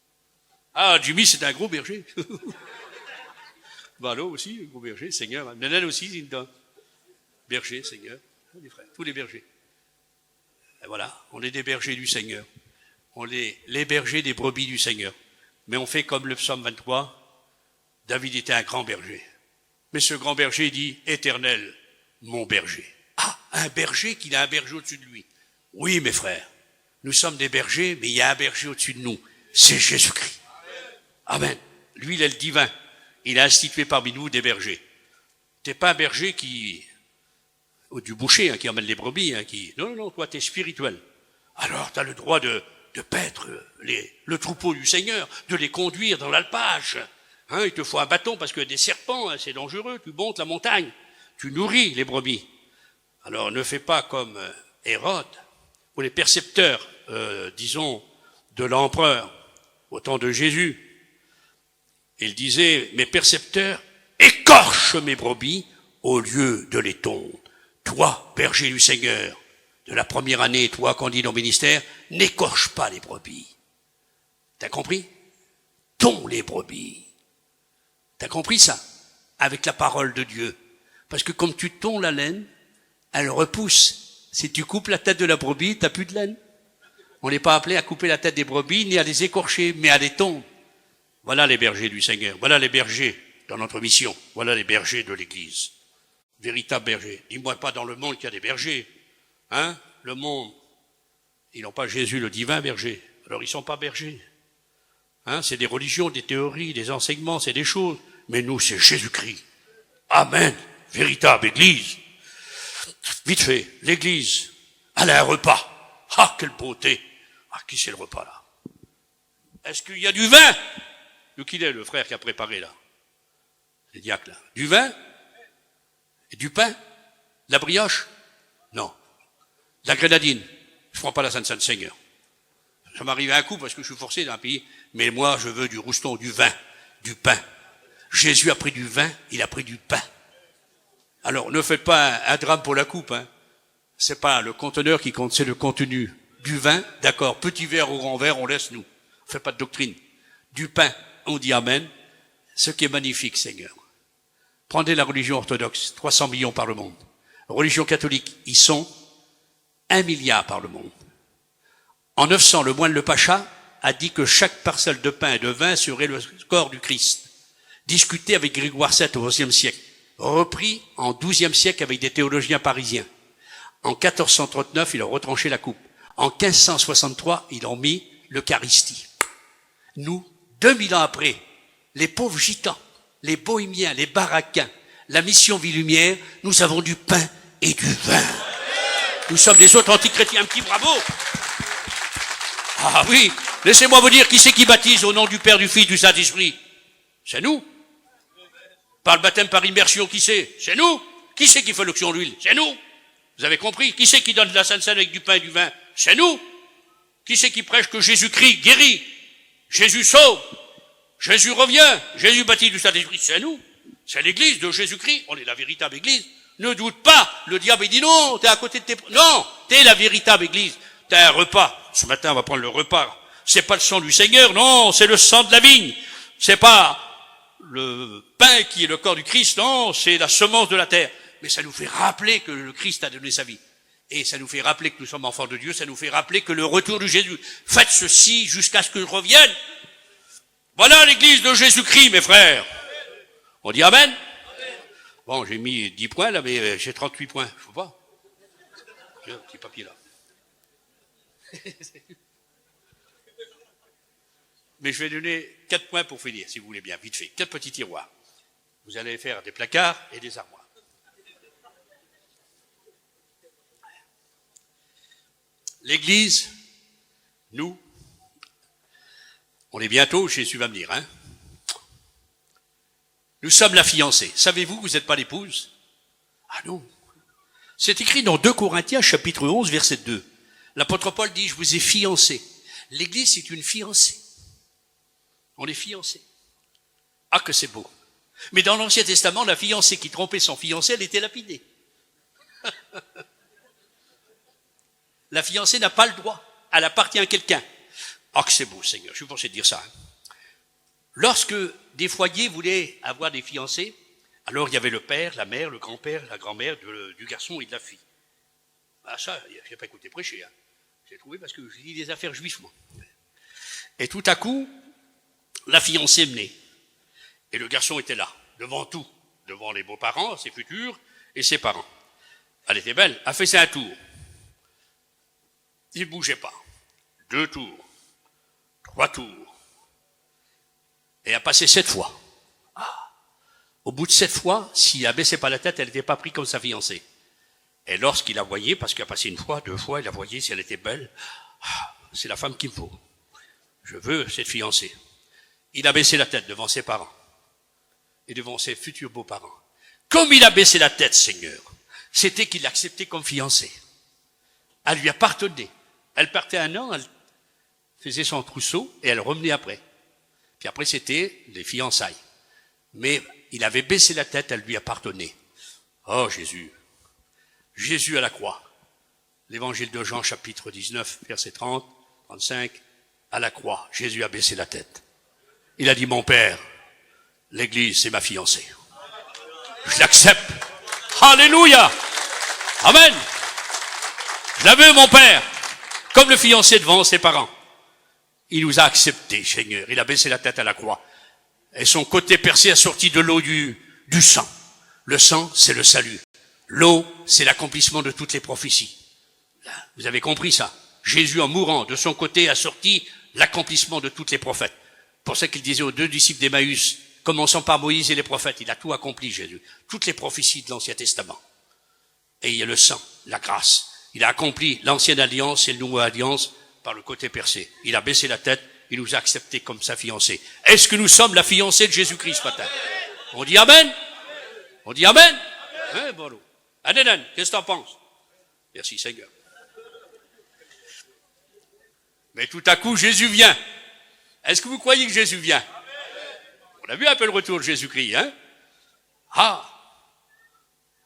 Jimmy, c'est un gros berger. Valo aussi, un gros berger, Seigneur. Nenel aussi, Zinda. Berger, Seigneur. Les frères, tous les bergers. Et voilà, on est des bergers du Seigneur. On est les bergers des brebis du Seigneur. Mais on fait comme le psaume 23. David était un grand berger. Mais ce grand berger dit, Éternel, mon berger. Un berger qu'il a un berger au-dessus de lui. Oui, mes frères, nous sommes des bergers, mais il y a un berger au-dessus de nous. C'est Jésus-Christ. Amen. Lui, il est le divin. Il a institué parmi nous des bergers. T'es pas un berger du boucher, qui emmène les brebis, Non, toi, t'es spirituel. Alors, t'as le droit de paître le troupeau du Seigneur, de les conduire dans l'alpage. Il te faut un bâton parce que des serpents, c'est dangereux. Tu montes la montagne. Tu nourris les brebis. Alors, ne fais pas comme Hérode, ou les percepteurs, de l'empereur, au temps de Jésus. Il disait, mes percepteurs écorchent mes brebis au lieu de les tondre. Toi, berger du Seigneur, de la première année, toi, candidat au ministère, n'écorche pas les brebis. T'as compris? Tond les brebis. T'as compris ça? Avec la parole de Dieu. Parce que comme tu tonds la laine, elle repousse. Si tu coupes la tête de la brebis, t'as plus de laine. On n'est pas appelé à couper la tête des brebis, ni à les écorcher, mais à les tondre. Voilà les bergers du Seigneur. Voilà les bergers dans notre mission. Voilà les bergers de l'Église. Véritables bergers. Dis-moi pas dans le monde qu'il y a des bergers. Hein? Le monde, ils n'ont pas Jésus le divin berger. Alors ils sont pas bergers. Hein? C'est des religions, des théories, des enseignements, c'est des choses. Mais nous, c'est Jésus-Christ. Amen. Véritable Église. Vite fait, l'Église, elle a un repas. Ah, quelle beauté. Ah, qui c'est le repas là? Est-ce qu'il y a du vin? De qui est le frère qui a préparé là? Les diacres là. Du vin? Et du pain? De la brioche? Non. De la grenadine? Je ne prends pas la Sainte Seigneur. Ça m'arrive un coup parce que je suis forcé dans un pays. Mais moi, je veux du rouston, du vin, du pain. Jésus a pris du vin, il a pris du pain. Alors, ne faites pas un drame pour la coupe, hein. C'est pas le conteneur qui compte, c'est le contenu. Du vin, d'accord, petit verre ou grand verre, on laisse nous. On fait pas de doctrine. Du pain, on dit amen. Ce qui est magnifique, Seigneur. Prenez la religion orthodoxe, 300 millions par le monde. Religion catholique, ils sont 1 milliard par le monde. En 900, le moine Le Pacha a dit que chaque parcelle de pain et de vin serait le corps du Christ. Discuté avec Grégoire VII au XIe siècle. Repris en XIIe siècle avec des théologiens parisiens. En 1439, ils ont retranché la coupe. En 1563, ils ont mis l'Eucharistie. Nous, 2000 ans après, les pauvres gitans, les bohémiens, les baraquins, la mission Vie-Lumière, nous avons du pain et du vin. Nous sommes des authentiques chrétiens. Un petit bravo. Ah oui, laissez-moi vous dire qui c'est qui baptise au nom du Père, du Fils, du Saint-Esprit. C'est nous. Par le baptême par immersion, qui c'est? C'est nous. Qui c'est qui fait l'onction d'huile? C'est nous. Vous avez compris? Qui c'est qui donne de la Sainte Seine avec du pain et du vin? C'est nous. Qui c'est qui prêche que Jésus-Christ guérit? Jésus sauve. Jésus revient. Jésus baptise du Saint-Esprit. C'est nous. C'est l'Église de Jésus-Christ. On est la véritable Église. Ne doute pas. Le diable, il dit non, t'es à côté de tes... Non, t'es la véritable Église. T'as un repas. Ce matin, on va prendre le repas. C'est pas le sang du Seigneur, non, c'est le sang de la vigne. C'est pas le pain qui est le corps du Christ, non, c'est la semence de la terre. Mais ça nous fait rappeler que le Christ a donné sa vie. Et ça nous fait rappeler que nous sommes enfants de Dieu, ça nous fait rappeler que le retour de Jésus, faites ceci jusqu'à ce que je revienne. Voilà l'Église de Jésus-Christ, mes frères. On dit amen? Bon, j'ai mis 10 points là, mais j'ai 38 points. Je sais pas. J'ai un petit papier là. Mais je vais donner 4 points pour finir, si vous voulez bien, vite fait. 4 petits tiroirs. Vous allez faire des placards et des armoires. L'Église, nous, on est bientôt, Jésus va venir, hein. Nous sommes la fiancée. Savez-vous que vous n'êtes pas l'épouse? Ah non. C'est écrit dans 2 Corinthiens, chapitre 11, verset 2. L'apôtre Paul dit, je vous ai fiancé. L'Église, c'est une fiancée. On est fiancés. Ah, que c'est beau. Mais dans l'Ancien Testament, la fiancée qui trompait son fiancé, elle était lapidée. La fiancée n'a pas le droit. Elle appartient à quelqu'un. Ah, que c'est beau, Seigneur. Je suis forcé de dire ça. Lorsque des foyers voulaient avoir des fiancés, alors il y avait le père, la mère, le grand-père, la grand-mère du garçon et de la fille. Ah, ça, je n'ai pas écouté prêcher. Hein. J'ai trouvé parce que je lis des affaires juives, moi. Et tout à coup, la fiancée menait. Et le garçon était là, devant tout, devant les beaux-parents, ses futurs et ses parents. Elle était belle, elle faisait un tour. Il ne bougeait pas. 2 tours, 3 tours. Et elle a passé 7 fois. Ah. Au bout de 7 fois, s'il abaissait pas la tête, elle n'était pas prise comme sa fiancée. Et lorsqu'il la voyait, parce qu'il a passé 1 fois, 2 fois, il la voyait, si elle était belle, c'est la femme qu'il me faut. Je veux cette fiancée. Il a baissé la tête devant ses parents et devant ses futurs beaux-parents. Comme il a baissé la tête, Seigneur, c'était qu'il l'acceptait comme fiancée. Elle lui appartenait. Elle partait 1 an, elle faisait son trousseau et elle revenait après. Puis après, c'était les fiançailles. Mais il avait baissé la tête, elle lui appartenait. Oh Jésus, Jésus à la croix. L'évangile de Jean, chapitre 19, verset 30, 35, à la croix, Jésus a baissé la tête. Il a dit, mon Père, l'Église, c'est ma fiancée. Je l'accepte. Alléluia. Amen. Je la veux, mon Père, comme le fiancé devant ses parents. Il nous a acceptés, Seigneur. Il a baissé la tête à la croix. Et son côté percé a sorti de l'eau du sang. Le sang, c'est le salut. L'eau, c'est l'accomplissement de toutes les prophéties. Là, vous avez compris ça? Jésus, en mourant, de son côté, a sorti l'accomplissement de toutes les prophètes. Pour ça qu'il disait aux 2 disciples d'Emmaüs, commençant par Moïse et les prophètes, il a tout accompli, Jésus. Toutes les prophéties de l'Ancien Testament. Et il y a le sang, la grâce. Il a accompli l'Ancienne Alliance et la Nouvelle Alliance par le côté percé. Il a baissé la tête, il nous a acceptés comme sa fiancée. Est-ce que nous sommes la fiancée de Jésus-Christ ce matin? On dit Amen? On dit Amen? Hein, bon. Adenan, qu'est-ce que t'en penses? Merci Seigneur. Mais tout à coup, Jésus vient. Est-ce que vous croyez que Jésus vient? On a vu un peu le retour de Jésus-Christ, hein?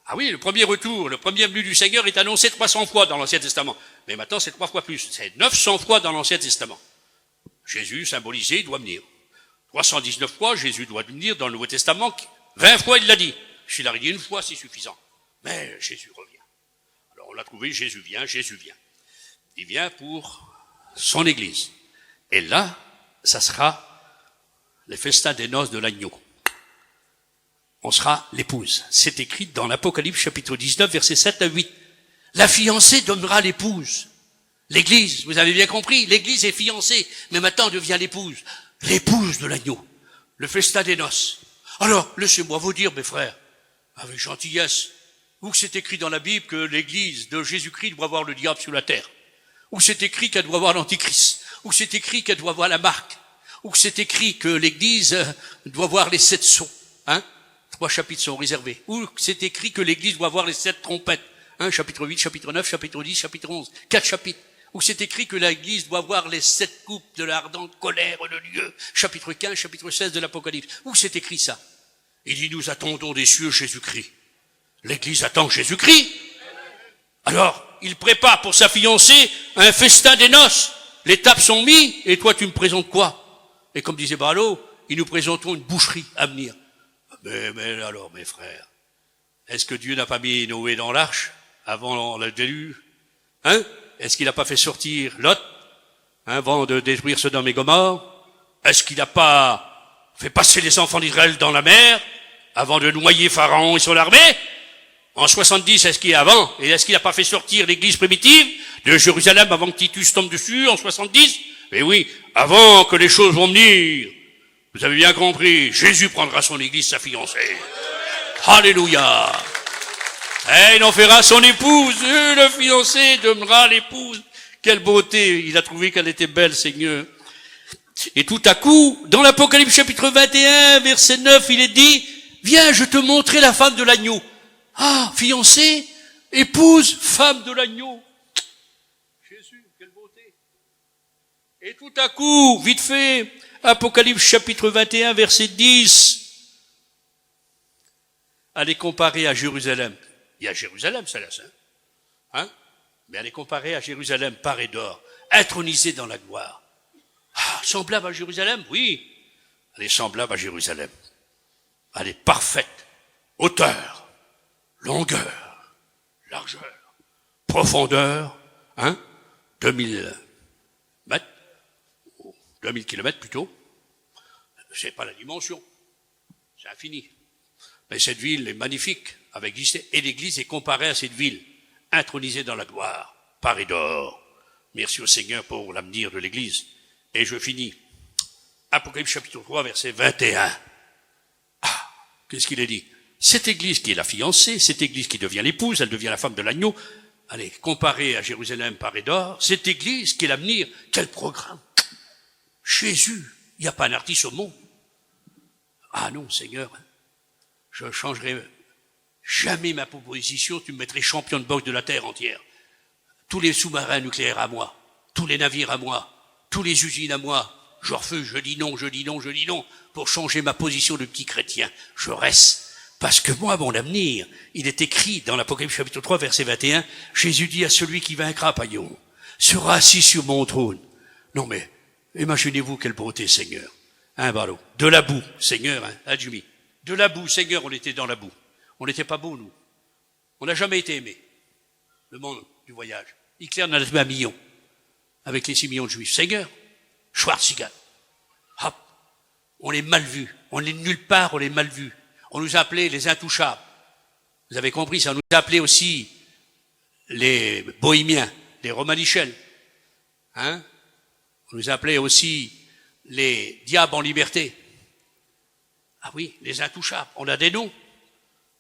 Ah oui, le premier retour, le premier venu du Seigneur est annoncé 300 fois dans l'Ancien Testament. Mais maintenant, c'est 3 fois plus. C'est 900 fois dans l'Ancien Testament. Jésus, symbolisé, doit venir. 319 fois, Jésus doit venir dans le Nouveau Testament. 20 fois, il l'a dit. S'il l'a dit une fois, c'est suffisant. Mais Jésus revient. Alors, on l'a trouvé, Jésus vient, Jésus vient. Il vient pour son Église. Et là, ça sera les festins des noces de l'agneau. On sera l'épouse. C'est écrit dans l'Apocalypse chapitre 19, versets 7 à 8. La fiancée demeurera l'épouse. L'Église, vous avez bien compris, l'Église est fiancée, mais maintenant elle devient l'épouse. L'épouse de l'agneau. Le festin des noces. Alors, laissez-moi vous dire, mes frères, avec gentillesse, où c'est écrit dans la Bible que l'Église de Jésus-Christ doit voir le diable sur la terre. Où c'est écrit qu'elle doit voir l'Antichrist. Où c'est écrit qu'elle doit voir la marque. Où c'est écrit que l'Église doit voir les 7 sceaux. 3 chapitres sont réservés. Où c'est écrit que l'Église doit voir les 7 trompettes. Chapitre 8, chapitre 9, chapitre 10, chapitre 11. 4 chapitres. Où c'est écrit que l'Église doit voir les 7 coupes de l'ardente colère de Dieu. Chapitre 15, chapitre 16 de l'Apocalypse. Où c'est écrit ça? Il dit, nous attendons des cieux Jésus-Christ. L'Église attend Jésus-Christ. Alors, il prépare pour sa fiancée un festin des noces. Les tables sont mises, et toi tu me présentes quoi? Et comme disait Barlow, ils nous présenteront une boucherie à venir. Mais alors, mes frères, est-ce que Dieu n'a pas mis Noé dans l'arche avant le déluge? Est-ce qu'il n'a pas fait sortir Lot avant de détruire Sodome et Gomorrhe? Est-ce qu'il n'a pas fait passer les enfants d'Israël dans la mer avant de noyer Pharaon et son armée? En 70, est-ce qu'il est avant? Et est-ce qu'il n'a pas fait sortir l'église primitive de Jérusalem avant que Titus tombe dessus en 70? Mais oui, avant que les choses vont venir. Vous avez bien compris, Jésus prendra son église, sa fiancée. Alléluia. Et il en fera son épouse, le fiancé demeurera l'épouse. Quelle beauté, il a trouvé qu'elle était belle, Seigneur. Et tout à coup, dans l'Apocalypse chapitre 21, verset 9, il est dit, viens, je te montrerai la femme de l'agneau. Fiancée, épouse, femme de l'agneau. Jésus, quelle beauté. Et tout à coup, vite fait, Apocalypse chapitre 21, verset 10, elle est comparée à Jérusalem. Il y a Jérusalem, celle-là, mais elle est comparée à Jérusalem, parée d'or, intronisée dans la gloire. Semblable à Jérusalem? Oui, elle est semblable à Jérusalem. Elle est parfaite, hauteur, longueur, largeur, profondeur, 2000 mètres, 2000 kilomètres plutôt. C'est pas la dimension, c'est infini. Mais cette ville est magnifique, avec et l'église est comparée à cette ville, intronisée dans la gloire, parée d'or. Merci au Seigneur pour l'avenir de l'église. Et je finis. Apocalypse chapitre 3, verset 21. Qu'est-ce qu'il est dit? Cette église qui est la fiancée, cette église qui devient l'épouse, elle devient la femme de l'agneau, allez, comparée à Jérusalem parée d'or, cette église qui est l'avenir, quel programme? Jésus, il n'y a pas un artiste au monde. Non, Seigneur, je changerai jamais ma proposition, tu me mettrais champion de boxe de la terre entière. Tous les sous-marins nucléaires à moi, tous les navires à moi, tous les usines à moi, je refuse, je dis non, pour changer ma position de petit chrétien. Je reste, parce que moi, mon avenir, il est écrit dans l'Apocalypse chapitre 3, verset 21, Jésus dit à celui qui vaincra, paillon, sera assis sur mon trône. Non mais, imaginez-vous quelle beauté, Seigneur. Barlow. De la boue, Seigneur, Adjumi. De la boue, Seigneur, on était dans la boue. On n'était pas beaux, nous. On n'a jamais été aimés. Le monde du voyage. Hitler en a fait 1 million. Avec les 6 millions de juifs. Seigneur, Schwarzschild. Hop. on est mal vus. On est nulle part, on est mal vus. On nous appelait les intouchables. Vous avez compris ça, on nous appelait aussi les bohémiens, les romanichels. Hein? On nous appelait aussi les diables en liberté. Ah oui, les intouchables, on a des noms.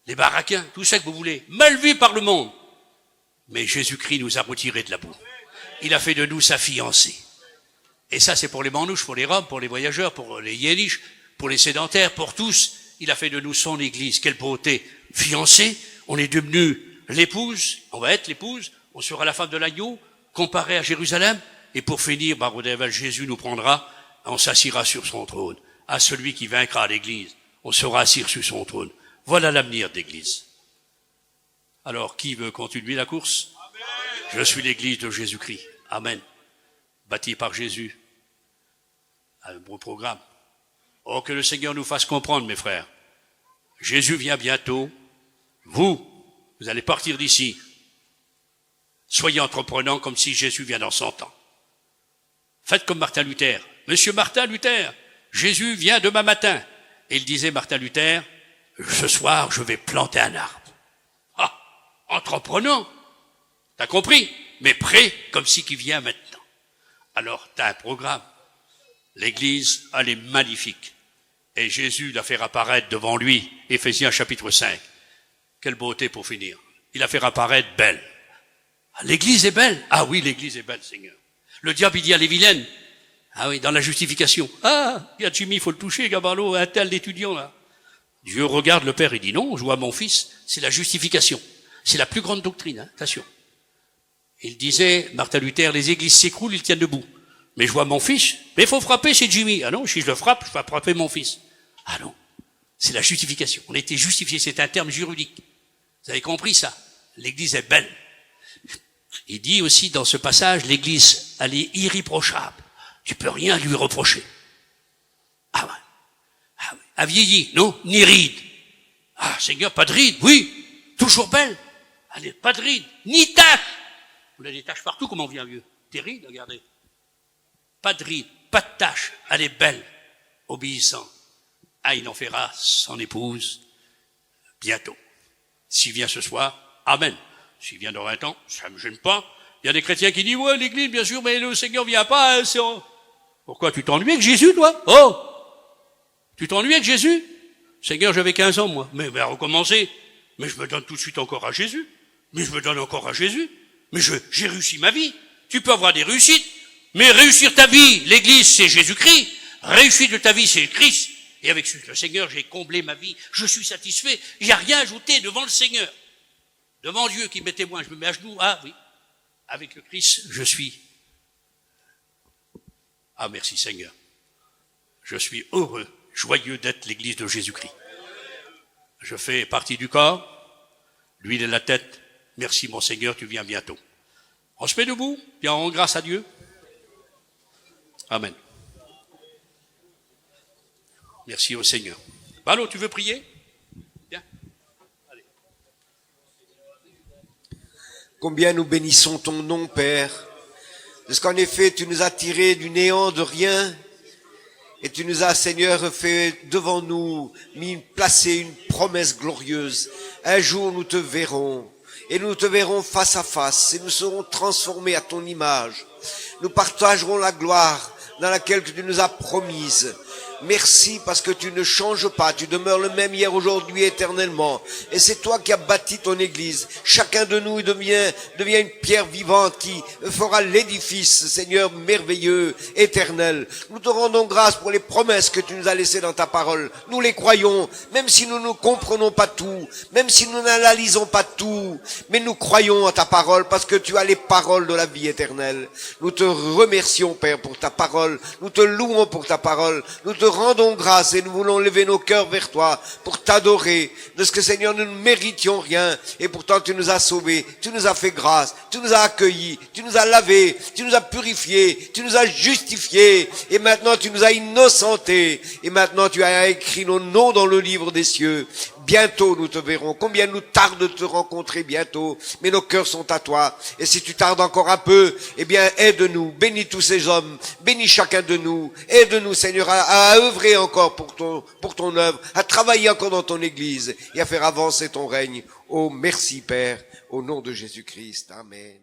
Les baraquins, tout ça que vous voulez. Mal vus par le monde. Mais Jésus-Christ nous a retirés de la boue. Il a fait de nous sa fiancée. Et ça, c'est pour les manouches, pour les roms, pour les voyageurs, pour les yéniches, pour les sédentaires, pour tous. Il a fait de nous son église. Quelle beauté. Fiancée, on est devenu l'épouse, on va être l'épouse, on sera la femme de l'agneau, comparée à Jérusalem. Et pour finir, Jésus nous prendra, on s'assira sur son trône. À celui qui vaincra l'église, on sera assis sur son trône. Voilà l'avenir de l'église. Alors, qui veut continuer la course? Amen. Je suis l'église de Jésus-Christ. Amen. Bâtie par Jésus. Un beau programme. Oh, que le Seigneur nous fasse comprendre, mes frères. Jésus vient bientôt. Vous allez partir d'ici. Soyez entreprenants comme si Jésus vient dans 100 ans. Faites comme Martin Luther. Monsieur Martin Luther, Jésus vient demain matin. Et il disait, Martin Luther, ce soir, je vais planter un arbre. Ah, entreprenant. T'as compris? Mais prêt, comme si qui vient maintenant. Alors, t'as un programme. L'église, elle est magnifique. Et Jésus l'a fait apparaître devant lui. Éphésiens chapitre 5. Quelle beauté pour finir. Il a fait apparaître belle. L'église est belle. Ah oui, l'église est belle, Seigneur. Le diable, il dit, elle est vilaine. Ah oui, dans la justification. Ah, il y a Jimmy, il faut le toucher, Gabarlo, un tel d'étudiant, là. Dieu regarde le Père et dit non, je vois mon fils, c'est la justification. C'est la plus grande doctrine, hein, attention. Il disait, Martin Luther, les églises s'écroulent, ils tiennent debout. Mais je vois mon fils, mais il faut frapper, c'est Jimmy. Ah non, si je le frappe, je vais frapper mon fils. Ah non, c'est la justification. On a été justifié, c'est un terme juridique. Vous avez compris ça? L'église est belle. Il dit aussi dans ce passage, l'église, elle est irréprochable. Tu peux rien lui reprocher. Ah ouais. Ah oui. A vieilli, non? Ni ride. Ah, Seigneur, pas de ride, oui. Toujours belle. Allez, pas de ride. Ni tache. On a des taches partout, comment on vient vieux. Des rides, regardez. Pas de ride, pas de tache. Elle est belle, obéissante. Ah, il en fera son épouse bientôt. S'il vient ce soir, amen. S'il vient dans 20 ans, ça me gêne pas. Il y a des chrétiens qui disent, ouais, l'église, bien sûr, mais le Seigneur vient pas, hein, Pourquoi, tu t'ennuies avec Jésus, toi? Oh! Tu t'ennuies avec Jésus? Seigneur, j'avais 15 ans, moi. Mais à recommencer. Mais je me donne tout de suite encore à Jésus. Mais je me donne encore à Jésus. Mais j'ai réussi ma vie. Tu peux avoir des réussites. Mais réussir ta vie, l'église, c'est Jésus-Christ. Réussir de ta vie, c'est Christ. Et avec le Seigneur, j'ai comblé ma vie. Je suis satisfait. Il n'y a rien ajouté devant le Seigneur. Devant Dieu qui m'est témoin. Je me mets à genoux. Ah oui. Avec le Christ, je suis. Ah, merci Seigneur. Je suis heureux, joyeux d'être l'église de Jésus-Christ. Je fais partie du corps, l'huile est la tête. Merci mon Seigneur, tu viens bientôt. On se met debout, puis on rend grâce à Dieu. Amen. Merci au Seigneur. Balo, tu veux prier? Viens. Allez. Combien nous bénissons ton nom, Père, parce qu'en effet, tu nous as tirés du néant de rien, et tu nous as, Seigneur, fait devant nous, placé une promesse glorieuse. Un jour, nous te verrons, et nous te verrons face à face, et nous serons transformés à ton image. Nous partagerons la gloire dans laquelle tu nous as promise. Merci parce que tu ne changes pas, tu demeures le même hier, aujourd'hui, éternellement. Et c'est toi qui as bâti ton église. Chacun de nous devient une pierre vivante qui fera l'édifice, Seigneur, merveilleux, éternel. Nous te rendons grâce pour les promesses que tu nous as laissées dans ta parole. Nous les croyons, même si nous ne comprenons pas tout, même si nous n'analysons pas tout, mais nous croyons à ta parole parce que tu as les paroles de la vie éternelle. Nous te remercions, Père, pour ta parole. Nous te louons pour ta parole. Nous te rendons grâce et nous voulons lever nos cœurs vers toi pour t'adorer. De ce que, Seigneur, nous ne méritions rien et pourtant tu nous as sauvés, tu nous as fait grâce, tu nous as accueillis, tu nous as lavés, tu nous as purifiés, tu nous as justifiés et maintenant tu nous as innocentés et maintenant tu as écrit nos noms dans le livre des cieux. bientôt nous te verrons. Combien nous tarde de te rencontrer bientôt. Mais nos cœurs sont à toi. Et si tu tardes encore un peu, eh bien, aide-nous. Bénis tous ces hommes. Bénis chacun de nous. Aide-nous, Seigneur, à œuvrer encore pour ton œuvre, à travailler encore dans ton église et à faire avancer ton règne. Oh, merci, Père, au nom de Jésus-Christ. Amen.